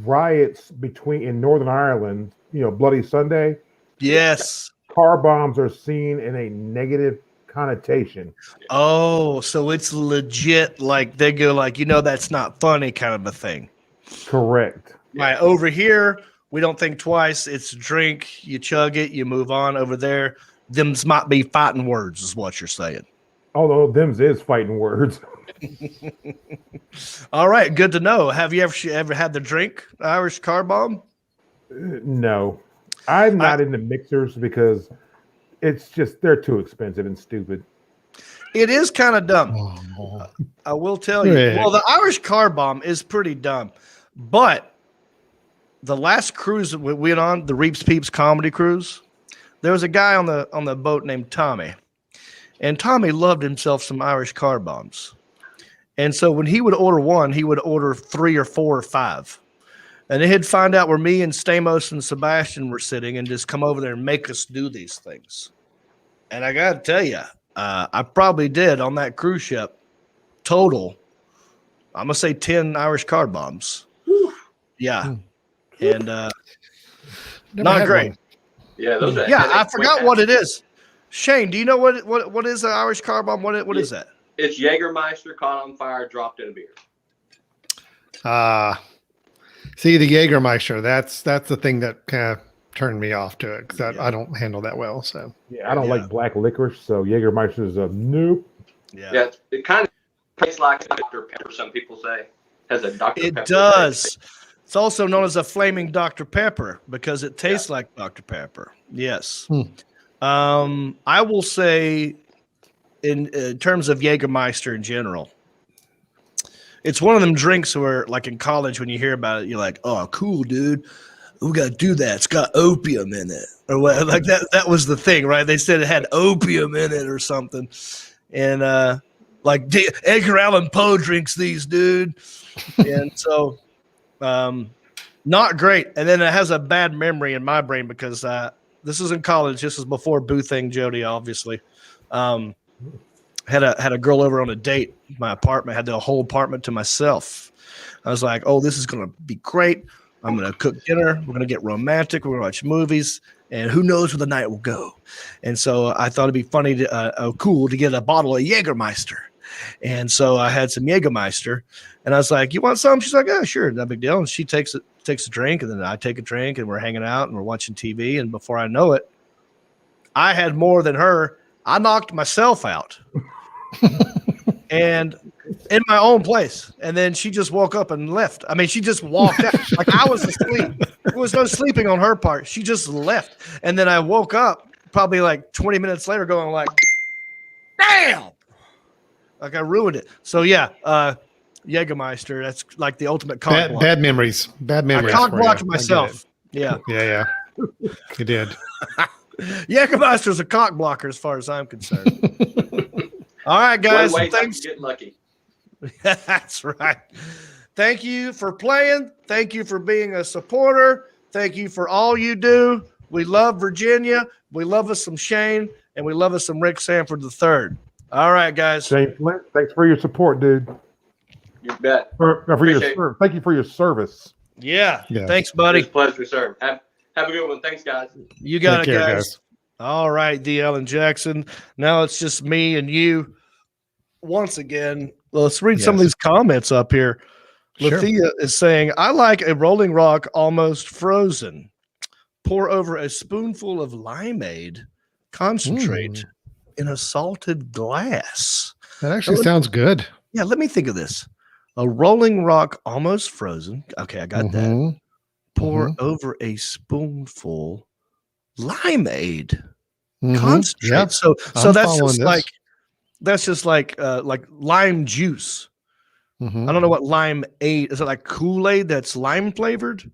riots in Northern Ireland. Bloody Sunday. Yes. Car bombs are seen in a negative connotation. Oh, so it's legit. Like they go like, that's not funny kind of a thing. Correct. Right. Over here, we don't think twice. It's a drink. You chug it. You move on. Over there, them's might be fighting words is what you're saying. Although them's is fighting words. All right. Good to know. Have you ever had the drink Irish car bomb? No. I'm not into mixers because it's just, they're too expensive and stupid. It is kind of dumb. Oh. I will tell you. Rick. Well, the Irish car bomb is pretty dumb. But the last cruise that we went on, the Reeps Peeps comedy cruise, there was a guy on the boat named Tommy. And Tommy loved himself some Irish car bombs. And so when he would order one, he would order 3 or 4 or 5. And then he'd find out where me and Stamos and Sebastian were sitting and just come over there and make us do these things. And I got to tell you, I probably did on that cruise ship total, I'm going to say 10 Irish car bombs. Yeah. And not great. One. Yeah, those are I forgot what it is. Shane, do you know what is an Irish car bomb? What is that? It's Jägermeister caught on fire, dropped in a beer. See, the Jägermeister, that's the thing that kind of turned me off to it because I don't handle that well. So Yeah, I don't like black licorice, so Jägermeister is a nope. Yeah, it kind of tastes like Dr. Pepper, some people say. Has a Dr. Pepper. It does. It's also known as a flaming Dr. Pepper because it tastes like Dr. Pepper. Yes. I will say in terms of Jägermeister in general, it's one of them drinks where, like in college, when you hear about it, you're like, oh, cool, dude. We got to do that. It's got opium in it. Or what, like that was the thing, right? They said it had opium in it or something. And Edgar Allan Poe drinks these, dude. And so not great. And then it has a bad memory in my brain because this is in college. This is before Boo Thing Jody, obviously. Had a girl over on a date. My apartment had the whole apartment to myself. I was like, oh, this is going to be great. I'm going to cook dinner. We're going to get romantic. We're going to watch movies. And who knows where the night will go. And so I thought it'd be funny, cool to get a bottle of Jägermeister. And so I had some Jägermeister. And I was like, you want some? She's like, oh, sure. No big deal. And she takes a drink. And then I take a drink. And we're hanging out. And we're watching TV. And before I know it, I had more than her. I knocked myself out. And in my own place. And then she just woke up and left. I mean, she just walked out. Like I was asleep. There was no sleeping on her part. She just left. And then I woke up probably like 20 minutes later going like, damn. Like I ruined it. So yeah, Jägermeister, that's like the ultimate cock block. Bad memories. Bad memories. I cock blocked myself. Yeah. Yeah. You did. Jägermeister's a cock blocker as far as I'm concerned. All right, guys. Thanks. Get lucky. That's right. Thank you for playing. Thank you for being a supporter. Thank you for all you do. We love Virginia. We love us some Shane, and we love us some Rick Sanford III. All right, guys. Shane Flint, thanks for your support, dude. You bet. Thank you for your service. Yeah. Thanks, buddy. It's a pleasure, sir. Have a good one. Thanks, guys. You got it, guys. All right, DL and Jackson. Now it's just me and you. Once again, let's read some of these comments up here. Sure. Lathea is saying, I like a Rolling Rock almost frozen. Pour over a spoonful of limeade concentrate in a salted glass. That actually sounds good. Yeah, let me think of this. A Rolling Rock almost frozen. Okay, I got that. Pour over a spoonful limeade concentrate. Yeah. So that's just like lime juice. I don't know what limeade is. It like Kool-Aid that's lime flavored?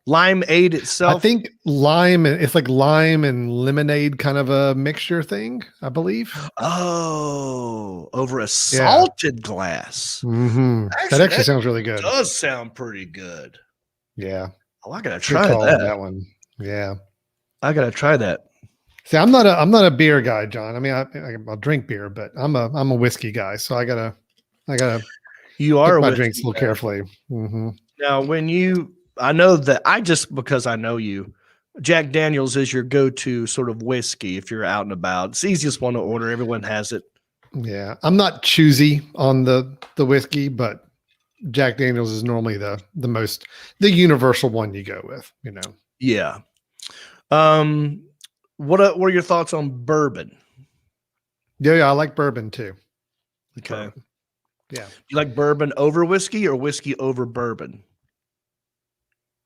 Limeade itself. I think lime. It's like lime and lemonade kind of a mixture thing, I believe. Oh, over a salted glass. Mm-hmm. That actually sounds really good. Does sound pretty good. Yeah. Oh, I gotta Good try call that. on that one. Yeah. I gotta try that. See, I'm not a beer guy, John. I mean, I'll drink beer, but I'm a whiskey guy. So I gotta You pick are my whiskey drinks a little guy. carefully. Mm-hmm. Now, I know that because I know you, Jack Daniels is your go-to sort of whiskey if you're out and about. It's the easiest one to order. Everyone has it. Yeah, I'm not choosy on the whiskey, but Jack Daniels is normally the universal one you go with. You know. Yeah. What are your thoughts on bourbon? Yeah, I like bourbon too. Okay. Bourbon. Yeah. You like bourbon over whiskey or whiskey over bourbon?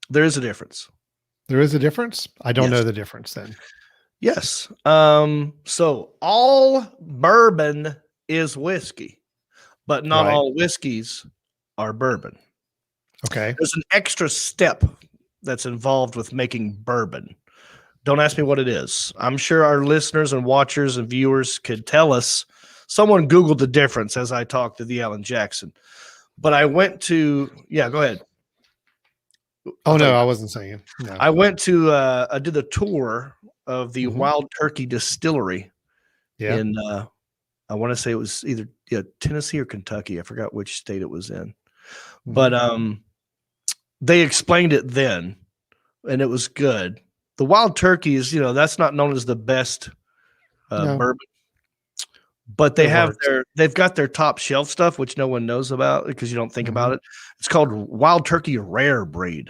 There is a difference. There is a difference? I don't Yes. know the difference then. Yes. So all bourbon is whiskey, but not Right. all whiskeys are bourbon. Okay. There's an extra step that's involved with making bourbon. Don't ask me what it is. I'm sure our listeners and watchers and viewers could tell us. Someone Googled the difference as I talked to the Alan Jackson. But I went to, go ahead. Oh, no, I wasn't saying. No. I went to, I did a tour of the Mhm. Wild Turkey Distillery Yeah. in, I want to say it was either Tennessee or Kentucky. I forgot which state it was in. But they explained it then, and it was good. The Wild Turkey is, that's not known as the best No. bourbon. But they It they've got their top shelf stuff, which no one knows about because you don't think about it. It's called Wild Turkey Rare Breed.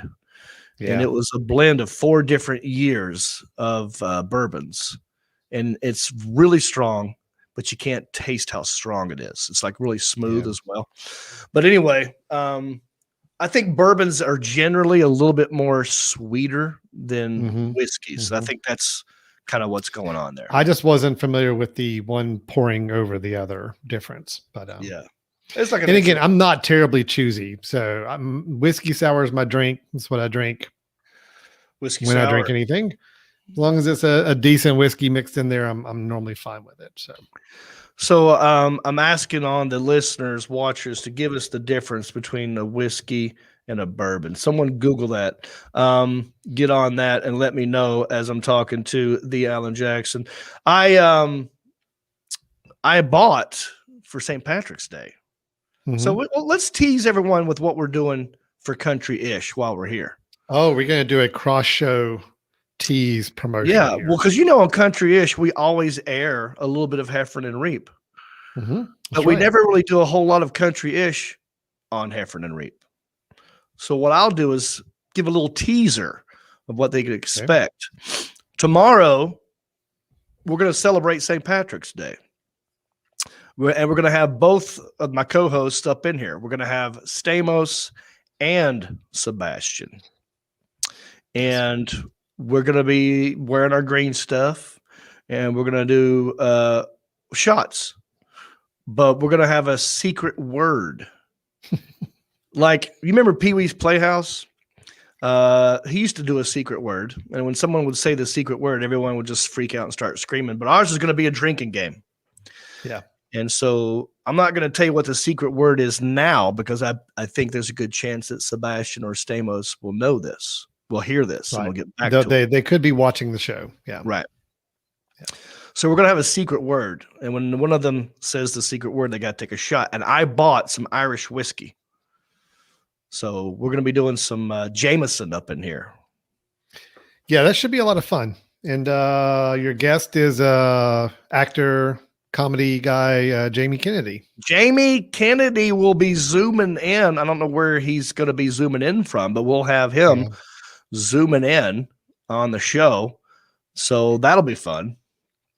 Yeah. And it was a blend of 4 different years of bourbons. And it's really strong, but you can't taste how strong it is. It's like really smooth as well. But anyway, I think bourbons are generally a little bit more sweeter than whiskeys. I think that's kind of what's going on there. I just wasn't familiar with the one pouring over the other difference, but it's like, and again, I'm not terribly choosy, so whiskey sour is my drink. That's what I drink. Whiskey when sour. I drink anything, as long as it's a decent whiskey mixed in there, I'm normally fine with it. So I'm asking on the listeners, watchers, to give us the difference between a whiskey and a bourbon. Someone Google that. Get on that and let me know as I'm talking to the Alan Jackson. I bought for St. Patrick's Day. So let's tease everyone with what we're doing for Country-ish while we're here. Oh, we're going to do a cross-show tease promotion. Yeah, here. well, because on Country-ish, we always air a little bit of Heffron and Reep. But we never really do a whole lot of Country-ish on Heffron and Reep. So what I'll do is give a little teaser of what they could expect. Okay. Tomorrow, we're going to celebrate St. Patrick's Day. And we're going to have both of my co-hosts up in here. We're going to have Stamos and Sebastian. And we're going to be wearing our green stuff. And we're going to do shots. But we're going to have a secret word. Like, you remember Pee-wee's Playhouse? He used to do a secret word. And when someone would say the secret word, everyone would just freak out and start screaming. But ours is going to be a drinking game. Yeah. And so I'm not going to tell you what the secret word is now because I think there's a good chance that Sebastian or Stamos will know this. Will hear this. Right. And we'll get back to it. They could be watching the show. Yeah. Right. Yeah. So we're going to have a secret word. And when one of them says the secret word, they got to take a shot. And I bought some Irish whiskey. So we're going to be doing some Jameson up in here. Yeah, that should be a lot of fun. And your guest is actor, comedy guy, Jamie Kennedy. Jamie Kennedy will be zooming in. I don't know where he's going to be zooming in from, but we'll have him zooming in on the show. So that'll be fun.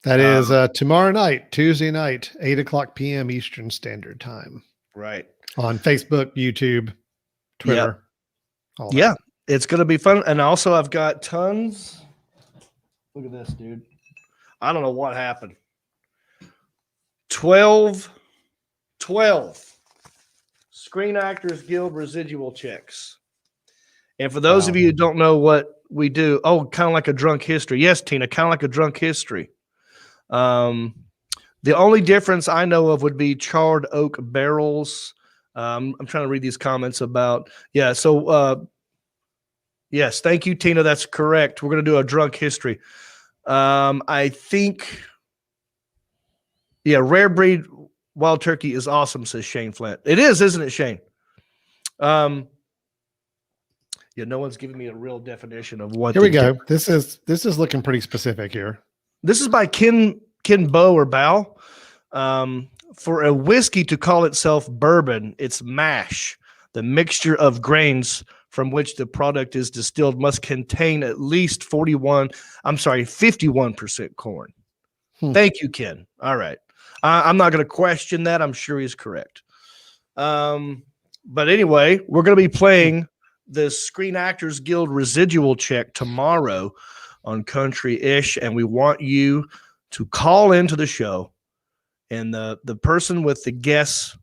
That is tomorrow night, Tuesday night, 8:00 p.m. Eastern Standard Time. Right. On Facebook, YouTube, Twitter. Yeah, it's going to be fun. And also I've got tons. Look at this, dude. I don't know what happened. 12 Screen Actors Guild residual checks. And for those Wow. of you who don't know what we do, kind of like a drunk history. Yes, Tina, kind of like a drunk history. The only difference I know of would be charred oak barrels. I'm trying to read these comments about, So, yes, thank you, Tina. That's correct. We're going to do a drunk history. I think, rare breed wild turkey is awesome, says Shane Flint. It is, isn't it, Shane? No one's giving me a real definition of what. Here we go. This is looking pretty specific here. This is by Ken Bow or Bow. For a whiskey to call itself bourbon, it's mash. The mixture of grains from which the product is distilled must contain at least 51% corn. Thank you, Ken. All right. I'm not going to question that. I'm sure he's correct. But anyway, we're going to be playing the Screen Actors Guild residual check tomorrow on Country-ish, and we want you to call into the show, and the person with the guess,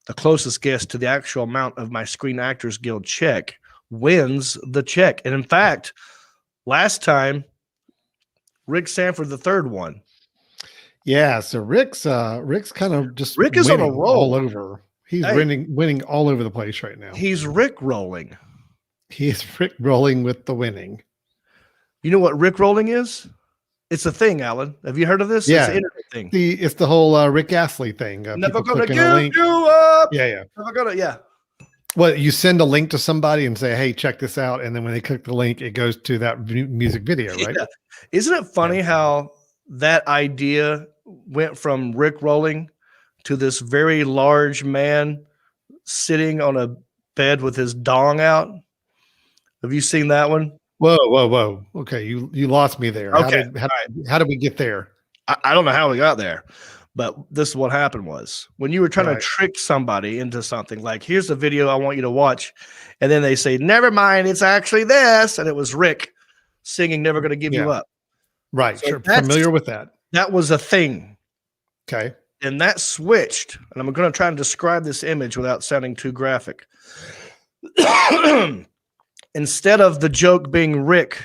the closest guess to the actual amount of my Screen Actors Guild check wins the check. And in fact, last time, Rick Sanford III won. Yeah, so Rick's kind of just Rick is on a roll all over. He's winning all over the place right now. He's Rick rolling. He's Rick rolling with the winning. You know what Rick rolling is? It's a thing, Alan. Have you heard of this? Yeah, it's an internet thing. It's the whole Rick Astley thing. Never gonna give you up. Yeah. Never gonna. Yeah. Well, you send a link to somebody and say, "Hey, check this out," and then when they click the link, it goes to that music video, right? Yeah. Isn't it funny how that idea went from Rick rolling to this very large man sitting on a bed with his dong out? Have you seen that one? Whoa. Okay, you lost me there. Okay. How did we get there? I don't know how we got there, but this is what happened was when you were trying to trick somebody into something like, here's the video I want you to watch. And then they say, never mind, it's actually this. And it was Rick singing Never Gonna Give You Up. Right. So sure. Familiar with that. That was a thing. Okay. And that switched. And I'm going to try and describe this image without sounding too graphic. Instead of the joke being Rick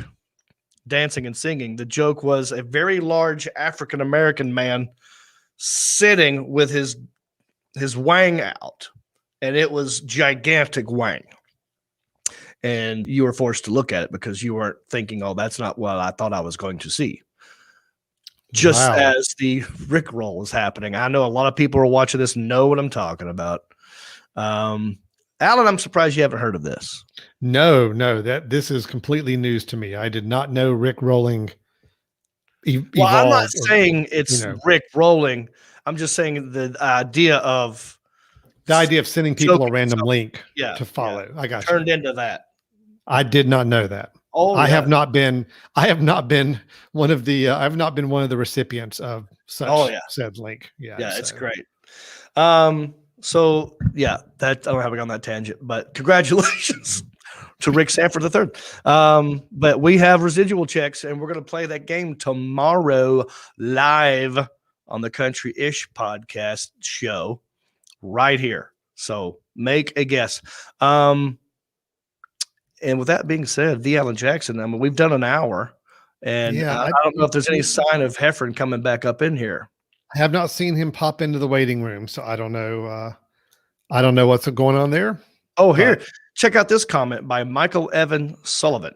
dancing and singing, the joke was a very large African-American man sitting with his wang out, and it was gigantic wang. And you were forced to look at it because you weren't thinking, oh, that's not what I thought I was going to see. Just as the Rick roll is happening. I know a lot of people are watching this know what I'm talking about. Alan, I'm surprised you haven't heard of this. No, this is completely news to me. I did not know Rick rolling. Well, I'm not saying it's Rick rolling. I'm just saying the idea of sending people a random link to follow. Yeah. I got turned into that. I did not know that. Oh, I have not been one of the recipients of such said link. It's great. So that I don't know how we got on that tangent, but congratulations to Rick Sanford III. But we have residual checks, and we're going to play that game tomorrow live on the Country-ish podcast show right here. So make a guess. And with that being said, the Alan Jackson, I mean, we've done an hour, and I don't know if there's any sign of Heffron coming back up in here. I have not seen him pop into the waiting room, so I don't know. I don't know what's going on there. Oh, here, check out this comment by Michael Evan Sullivan,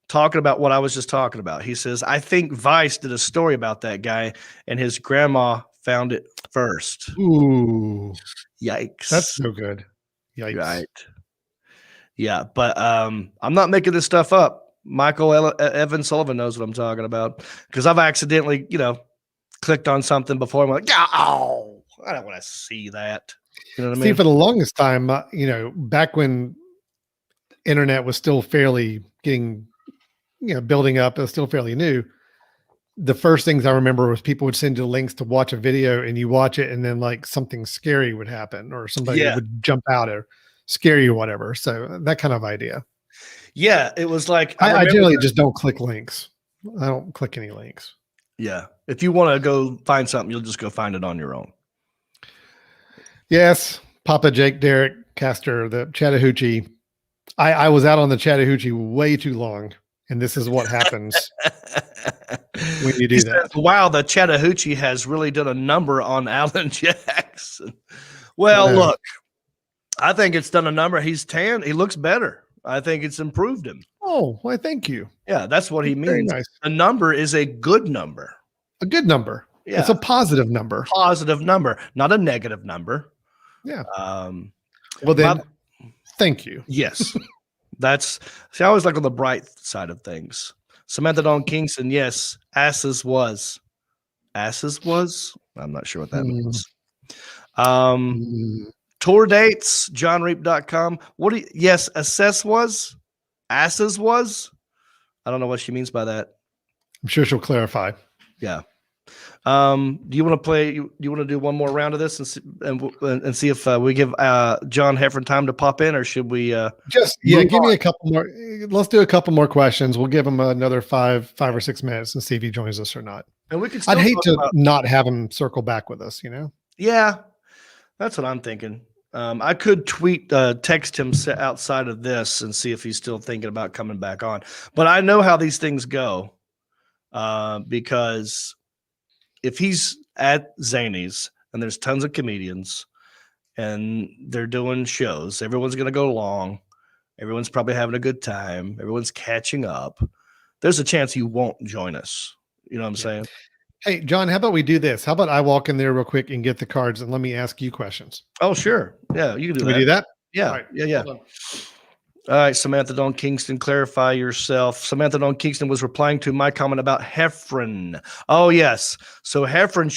talking about what I was just talking about. He says, "I think Vice did a story about that guy, and his grandma found it first." Ooh, yikes! That's so good. Yikes! Right? Yeah, but I'm not making this stuff up. Michael Evan Sullivan knows what I'm talking about because I've accidentally, clicked on something before. I'm like, oh, I don't want to see that. You know what I mean? See, for the longest time, back when internet was still fairly building up, it was still fairly new. The first things I remember was people would send you links to watch a video, and you watch it, and then like something scary would happen, or somebody would jump out or scare you, or whatever. So that kind of idea. Yeah, it was like I generally just don't click links. I don't click any links. Yeah. If you want to go find something, you'll just go find it on your own. Yes. Papa Jake, Derek, Castor, the Chattahoochee. I was out on the Chattahoochee way too long, and this is what happens when you do that. Says, wow, the Chattahoochee has really done a number on Alan Jackson. Well, look, I think it's done a number. He's tan. He looks better. I think it's improved him. Oh, well, thank you. Yeah, that's what he means. Very nice. A number is a good number. A good number. Yeah. It's a positive number. Positive number, not a negative number. Yeah. Well, then, thank you. Yes. That's, see, I always look on the bright side of things. Samantha Dawn Kingston, yes. Asses was. Asses was? I'm not sure what that means. Tour dates, johnreap.com. What do you, yes, assess was? Asses was? I don't know what she means by that. I'm sure she'll clarify. Yeah. Do you want to play? You want to do one more round of this and see if we give John Heffron time to pop in, or should we just give me a couple more? Let's do a couple more questions. We'll give him another five or 6 minutes and see if he joins us or not. And we could. I'd hate to not have him circle back with us. Yeah, that's what I'm thinking. I could text him outside of this and see if he's still thinking about coming back on. But I know how these things go because. If he's at Zany's and there's tons of comedians and they're doing shows, everyone's going to go along. Everyone's probably having a good time. Everyone's catching up. There's a chance he won't join us. You know what I'm saying? Hey, John, how about we do this? How about I walk in there real quick and get the cards and let me ask you questions? Oh, sure. Yeah, you can do that. We do that? Yeah. Right. Yeah. All right, Samantha Dawn Kingston, clarify yourself. Samantha Dawn Kingston was replying to my comment about Heffron. Oh, yes. So Heffron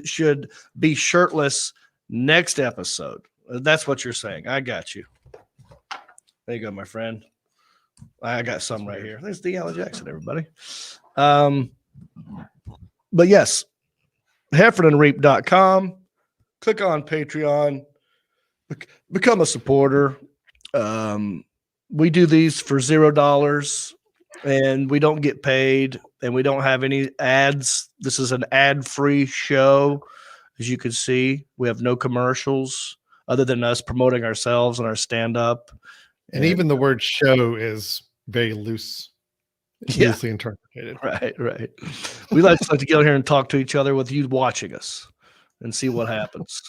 should be shirtless next episode. That's what you're saying. I got you. There you go, my friend. I got some right here. There's the Alan Jackson, everybody. But yes, heffronreep.com. Click on Patreon. Become a supporter. We do these for $0 and we don't get paid and we don't have any ads. This is an ad-free show. As you can see, we have no commercials other than us promoting ourselves and our stand-up. And even the word show is very loosely interpreted. Right. We like to get out here and talk to each other with you watching us and see what happens.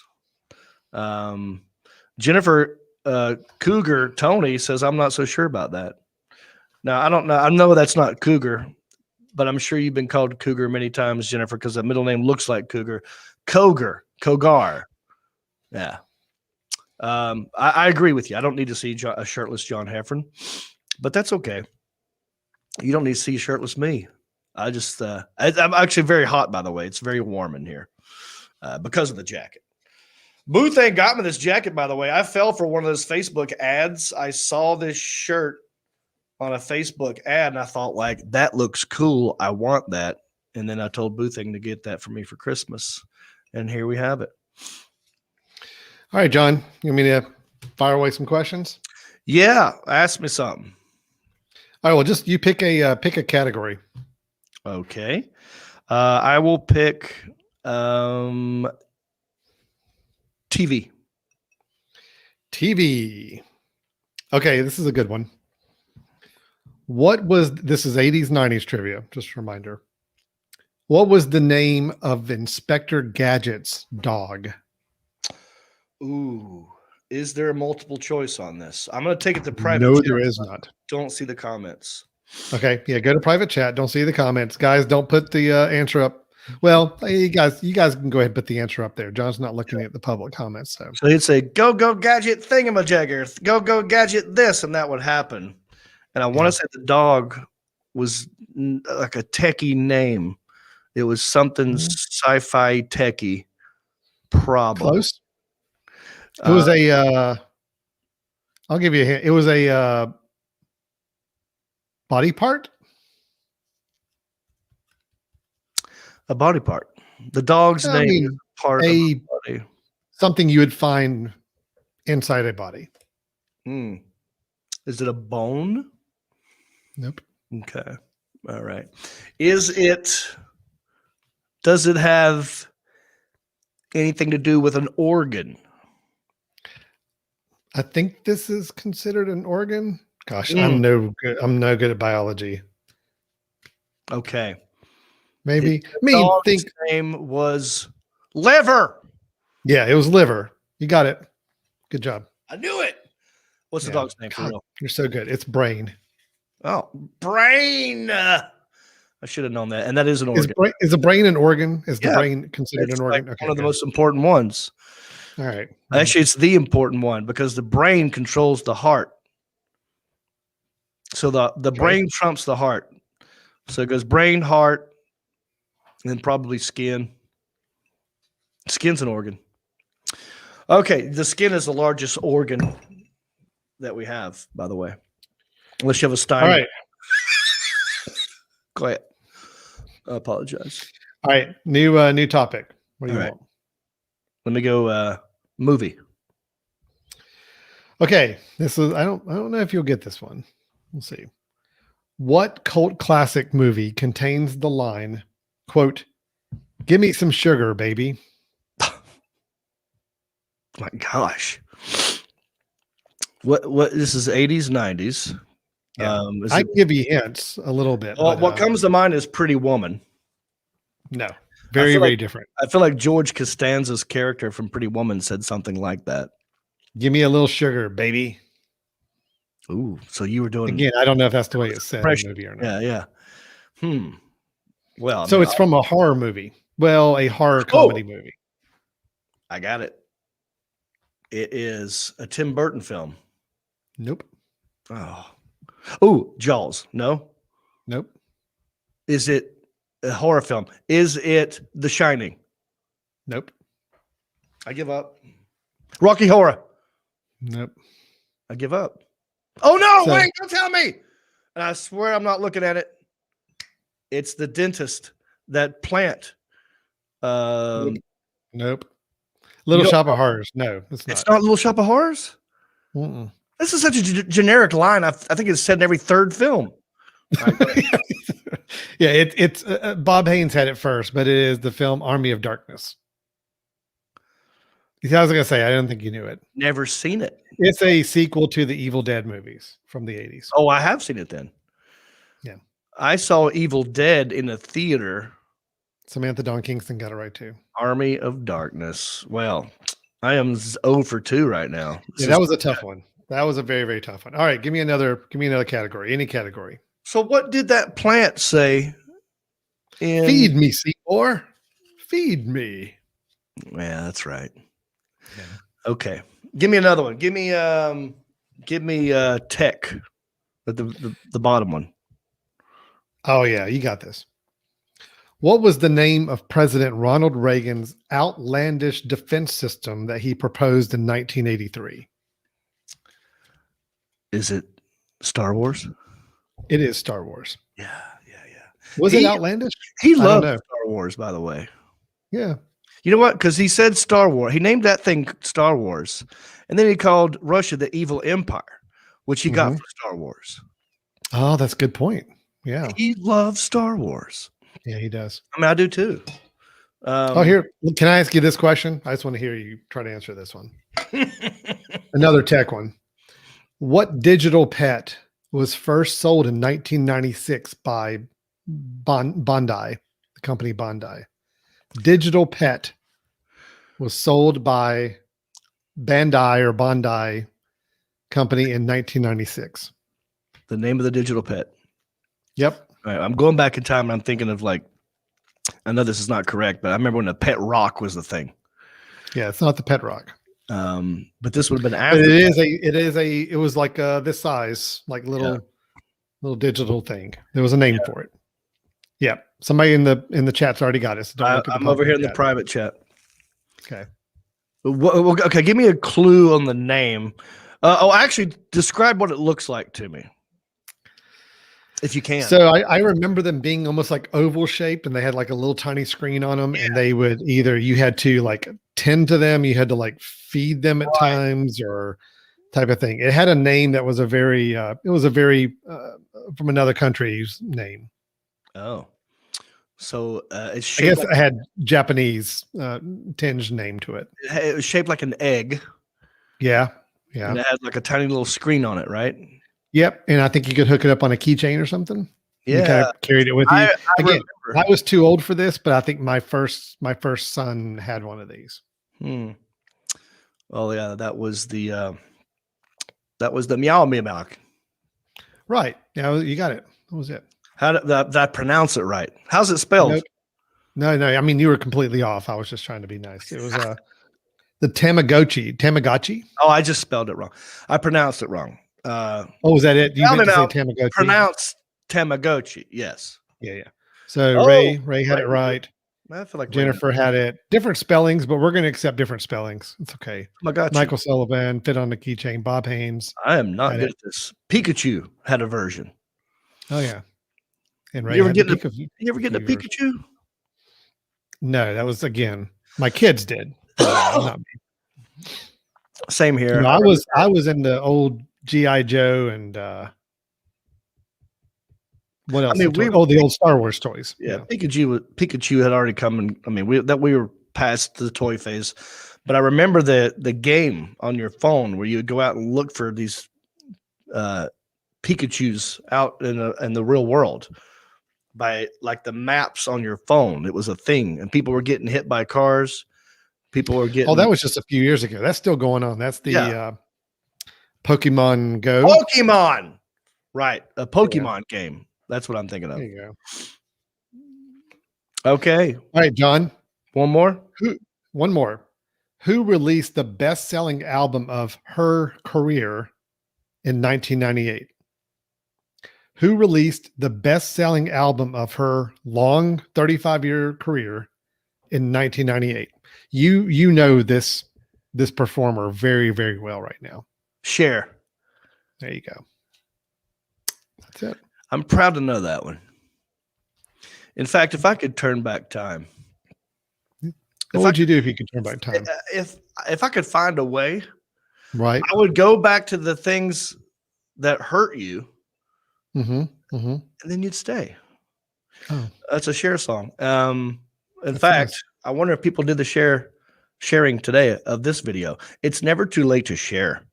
Jennifer Cougar Tony says, I'm not so sure about that. Now, I don't know. I know that's not Cougar, but I'm sure you've been called Cougar many times, Jennifer, because the middle name looks like Cougar. Kogar. Yeah. I agree with you. I don't need to see a shirtless John Heffron, but that's okay. You don't need to see shirtless me. I just, I'm actually very hot, by the way. It's very warm in here because of the jacket. Booth ain't got me this jacket, by the way. I fell for one of those Facebook ads. I saw this shirt on a Facebook ad, and I thought, like, that looks cool. I want that. And then I told Boothing to get that for me for Christmas. And here we have it. All right, John, you want me to fire away some questions? Yeah, ask me something. All right, well, just you pick a category. Okay. I will pick TV. Okay, this is a good one. This is 80s, 90s trivia, just a reminder. What was the name of Inspector Gadget's dog? Ooh, is there a multiple choice on this? I'm going to take it to private. No, chat. there is not. Don't see the comments. Okay, yeah, go to private chat. Don't see the comments. Guys, don't put the answer up. Well, you guys can go ahead and put the answer up there. John's not looking at the public comments. So he'd say, go gadget thingamajigger, go gadget this, and that would happen. And I want to say the dog was like a techie name. It was something sci-fi techie. Probably. Close. It was I'll give you a hint. It was a body part. A body part. The dog's name is part of the body. Something you would find inside a body. Is it a bone? Nope. Okay. All right. Does it have anything to do with an organ? I think this is considered an organ. Gosh, Mm. I'm no good at biology. Okay. Maybe. His I mean, dog's name was Liver. Yeah, it was liver. You got it. Good job. I knew it. What's the Yeah. dog's name for God, real? You're so good. It's brain. Oh, Brain. I should have known that. And that is an organ. Is a brain an organ? Is the Yeah, brain considered It's an like organ? Okay. one of the good. most important ones. All right. Actually, it's the important one because the brain controls the heart. So the brain trumps the heart. So it goes brain, heart, and then probably skin. Skin's an organ. Okay, the skin is the largest organ that we have, by the way. Unless you have a Stein. All right. Go ahead. I apologize. All right. New topic. What do you All right. want? Let me go movie. Okay. This is I don't know if you'll get this one. We'll see. What cult classic movie contains the line, quote, "Give me some sugar, baby"? My gosh. What this is 80s, 90s. Yeah. Is I it- can give you hints a little bit. well, but, what comes to mind is Pretty Woman. No. Very, feel very like- different. I feel like George Costanza's character from Pretty Woman said something like that. Give me a little sugar, baby. Ooh, so you were doing Again, I don't know if that's the way it's said in the Impression. movie or not. Yeah. Well, I So mean, it's from a horror movie. Well, a horror comedy movie. I got it. It is a Tim Burton film. Nope. Oh, Jaws. No. Nope. Is it a horror film? Is it The Shining? Nope. I give up. Rocky Horror. Nope. I give up. Oh no! So- Wait! Don't tell me. And I swear I'm not looking at it. It's the dentist. That plant. Nope. Little don't- Shop of Horrors. No, it's not. It's not Little Shop of Horrors. Mm-mm. This is such a generic line. I think it's said in every third film. All right, go ahead. Yeah, it's Bob Haynes had it first, but it is the film Army of Darkness. I was gonna say I don't think you knew it. Never seen it. It's a sequel to the Evil Dead movies from the 80s. Oh, I have seen it then. Yeah. I saw Evil Dead in a theater. Samantha Dawn Kingston got it right too. Army of Darkness. Well, I am 0 for 2 right now. Yeah, that was a tough one. That was a very, very tough one. All right, give me another category. Any category. So what did that plant say? Feed me, Seymour. Feed me. Yeah, that's right. Yeah. Okay. Give me another one. Give me tech. The bottom one. Oh yeah, you got this. What was the name of President Ronald Reagan's outlandish defense system that he proposed in 1983? Is it Star Wars? It is Star Wars. Yeah. Was it outlandish? He don't loved know. Star Wars, by the way. Yeah. You know what? Because he said Star Wars. He named that thing Star Wars. And then he called Russia the evil empire, which he got Mhm. for Star Wars. Oh, that's a good point. Yeah. He loves Star Wars. Yeah, he does. I mean, I do too. Here, can I ask you this question? I just want to hear you try to answer this one. Another tech one. What digital pet was first sold in 1996 by Bondi, the company Bondi? Digital pet was sold by Bandai or Bondi company in 1996. The name of the digital pet. Yep. All right, I'm going back in time and I'm thinking of like, I know this is not correct, but I remember when a pet rock was the thing. Yeah, it's not the pet rock. But this would have been But after. it was like this size, like little digital thing. There was a name for it. Yeah. Somebody in the chat's already got it. So don't look at the I'm over here in the chat. private chat. Okay. Okay, give me a clue on the name. Actually, describe what it looks like to me, if you can. So I remember them being almost like oval shaped, and they had like a little tiny screen on them, and they would you had to like tend to them, you had to like feed them at times or type of thing. It had a name that was a very from another country's name. Oh, so it's I shaped guess like, it had Japanese tinged name to it. it was shaped like an egg. Yeah. Yeah. And it had like a tiny little screen on it, right? Yep. And I think you could hook it up on a keychain or something. You kind Yeah. of carried it with you. I Again, remember. I was too old for this, but I think my first son had one of these. Oh yeah, that was the Meow Meow. Right. Yeah, you got it. That was it. How did I pronounce it right? How's it spelled? Nope. No. I mean, you were completely off. I was just trying to be nice. It was the Tamagotchi. Oh, I just spelled it wrong. I pronounced it wrong. Was that it? You Meow meant to say Meow Tamagotchi. Pronounced Tamagotchi. Yes. Yeah. So Ray had it right. I feel like Jennifer had it. Different spellings, but we're going to accept different spellings. It's okay. Tamagotchi. Michael Sullivan, fit on the keychain. Bob Haynes. I am not good at this. Pikachu had a version. Oh yeah. And Ray You ever had get the You ever get a Pikachu? No, that was again. My kids did. Not me. Same here. I was in the old G.I. Joe and what else? The old Star Wars toys. Yeah, Pikachu had already come, and I mean we were past the toy phase, but I remember the game on your phone where you would go out and look for these Pikachus out in the real world by like the maps on your phone. It was a thing, and people were getting hit by cars. People were getting. Oh, that was just a few years ago. That's still going on. That's the Pokemon Go. Pokemon, right? A Pokemon game. That's what I'm thinking of. There you go. Okay. All right, John. One more. One more. Who released the best-selling album of her career in 1998? Who released the best-selling album of her long 35-year career in 1998? You know this performer very, very well right now. Cher. There you go. That's it. I'm proud to know that one. In fact, if I could turn back time. What would you do if you could turn back time? If I could find a way, right, I would go back to the things that hurt you, and then you'd stay. Oh, that's a Cher song. In fact, nice. I wonder if people did the sharing today of this video. It's never too late to share.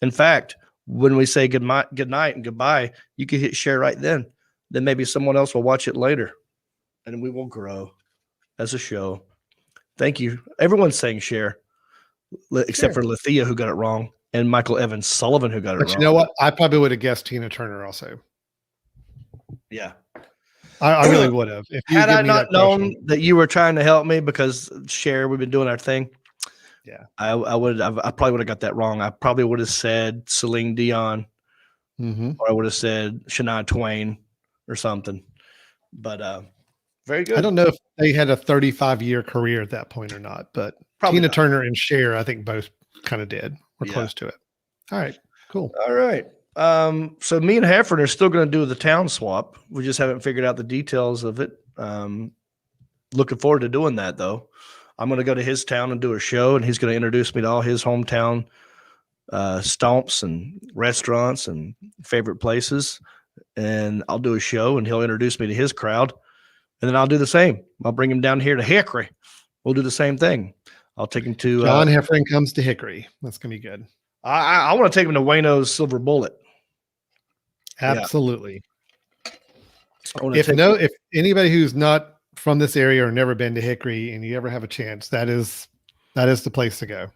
In fact, when we say good night and goodbye, you can hit share right then. Then maybe someone else will watch it later, and we will grow as a show. Thank you. Everyone's saying share, except for Lethea, who got it wrong, and Michael Evans Sullivan, who got it wrong. You know what? I probably would have guessed Tina Turner also. Yeah. I really would have. Had I not known that you were trying to help me because share, we've been doing our thing. Yeah. I probably would have got that wrong. I probably would have said Celine Dion, or I would have said Shania Twain or something. But very good. I don't know if they had a 35-year career at that point or not, but probably Tina Turner and Cher, I think both kind of did. We're close to it. All right, cool. All right. So me and Heffron are still going to do the town swap. We just haven't figured out the details of it. Looking forward to doing that though. I'm going to go to his town and do a show, and he's going to introduce me to all his hometown stomps and restaurants and favorite places. And I'll do a show, and he'll introduce me to his crowd. And then I'll do the same. I'll bring him down here to Hickory. We'll do the same thing. I'll take him to John Heffron comes to Hickory. That's going to be good. I want to take him to Wayno's Silver Bullet. Absolutely. Yeah. If anybody who's not from this area or never been to Hickory and you ever have a chance, that is the place to go.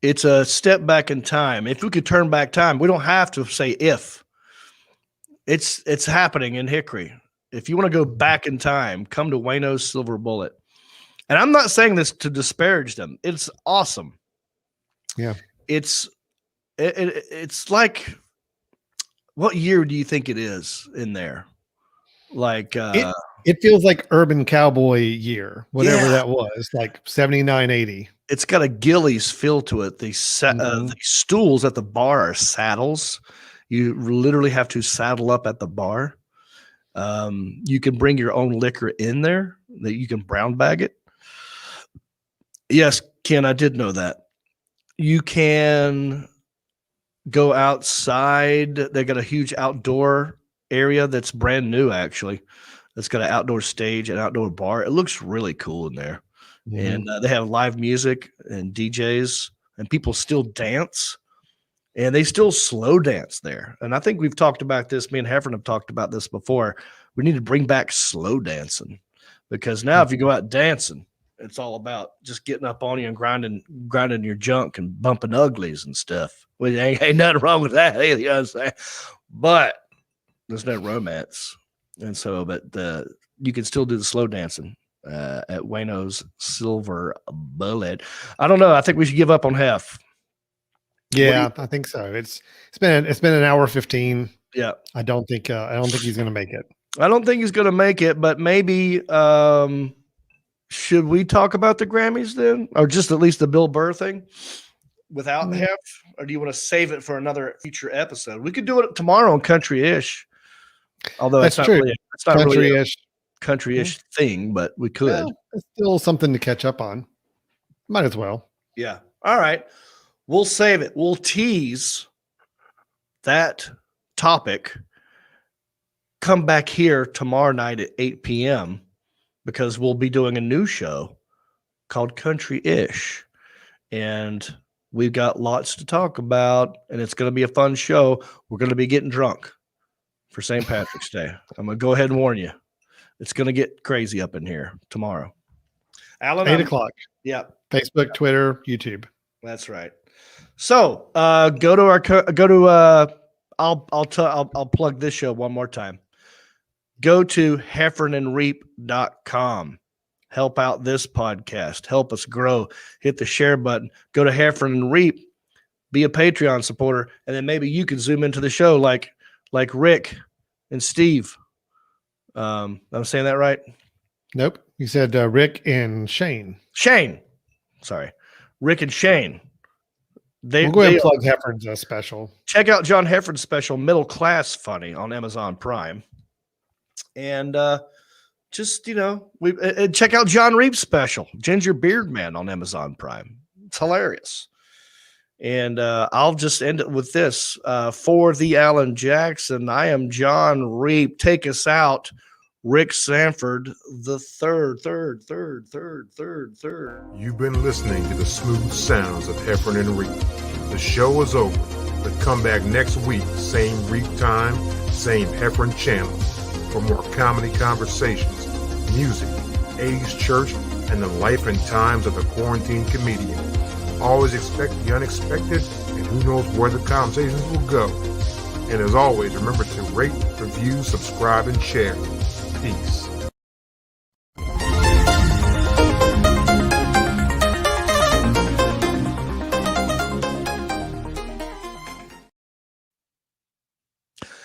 It's a step back in time. If we could turn back time, we don't have to say if. It's happening in Hickory. If you want to go back in time, come to Wayno's Silver Bullet. And I'm not saying this to disparage them. It's awesome. Yeah. It's like, what year do you think it is in there? Like it feels like urban cowboy year, whatever that was, like 79, 80. It's got a Gillies feel to it. The stools at the bar are saddles. You literally have to saddle up at the bar. You can bring your own liquor in there that you can brown bag it. Yes, Ken, I did know that. You can go outside. They got a huge outdoor area that's brand new, actually. It's got an outdoor stage, an outdoor bar. It looks really cool in there. And they have live music and DJs, and people still dance. and they still slow dance there. And I think we've talked about this. Me and Heffron have talked about this before. We need to bring back slow dancing, because now if you go out dancing, it's all about just getting up on you and grinding your junk and bumping uglies and stuff. Well, ain't nothing wrong with that. You know what I'm saying? But there's no romance. And so, but you can still do the slow dancing at Wayno's Silver Bullet. I don't know. I think we should give up on Heff. Yeah, I think so. It's been an hour 15. Yeah. I don't think he's going to make it. I don't think he's going to make it, but maybe should we talk about the Grammys then, or just at least the Bill Burr thing without Heff, or do you want to save it for another future episode? We could do it tomorrow on Country-ish, although That's it's true. not really a Country-ish thing, but we could. Well, it's still something to catch up on. Might as well. Yeah. All right. We'll save it. We'll tease that topic. Come back here tomorrow night at 8 p.m. because we'll be doing a new show called Country-ish. And we've got lots to talk about, and it's going to be a fun show. We're going to be getting drunk for St. Patrick's Day. I'm going to go ahead and warn you. It's going to get crazy up in here tomorrow. Alan, 8 o'clock. Yeah. Facebook, Twitter, YouTube. That's right. So I'll plug this show one more time. Go to heffronandreep.com. Help out this podcast. Help us grow. Hit the share button. Go to Heffron and Reep. Be a Patreon supporter, and then maybe you can zoom into the show like Rick and Steve. I'm saying that right? Nope. You said Rick and Shane. Sorry. Rick and Shane. We'll go ahead and plug Heffron's special. Check out John Heffron's special, Middle Class Funny, on Amazon Prime. And just, check out John Reep's special, Ginger Beard Man, on Amazon Prime. It's hilarious. And I'll just end it with this. For the Alan Jackson, I am John Reep. Take us out, Rick Sanford, the third. You've been listening to the smooth sounds of Heffron and Reep. The show is over, but come back next week, same Reep time, same Heffron channel, for more comedy conversations, music, 80s church, and the life and times of the quarantine comedian. Always expect the unexpected, and who knows where the conversations will go. And as always, remember to rate, review, subscribe, and share. Peace.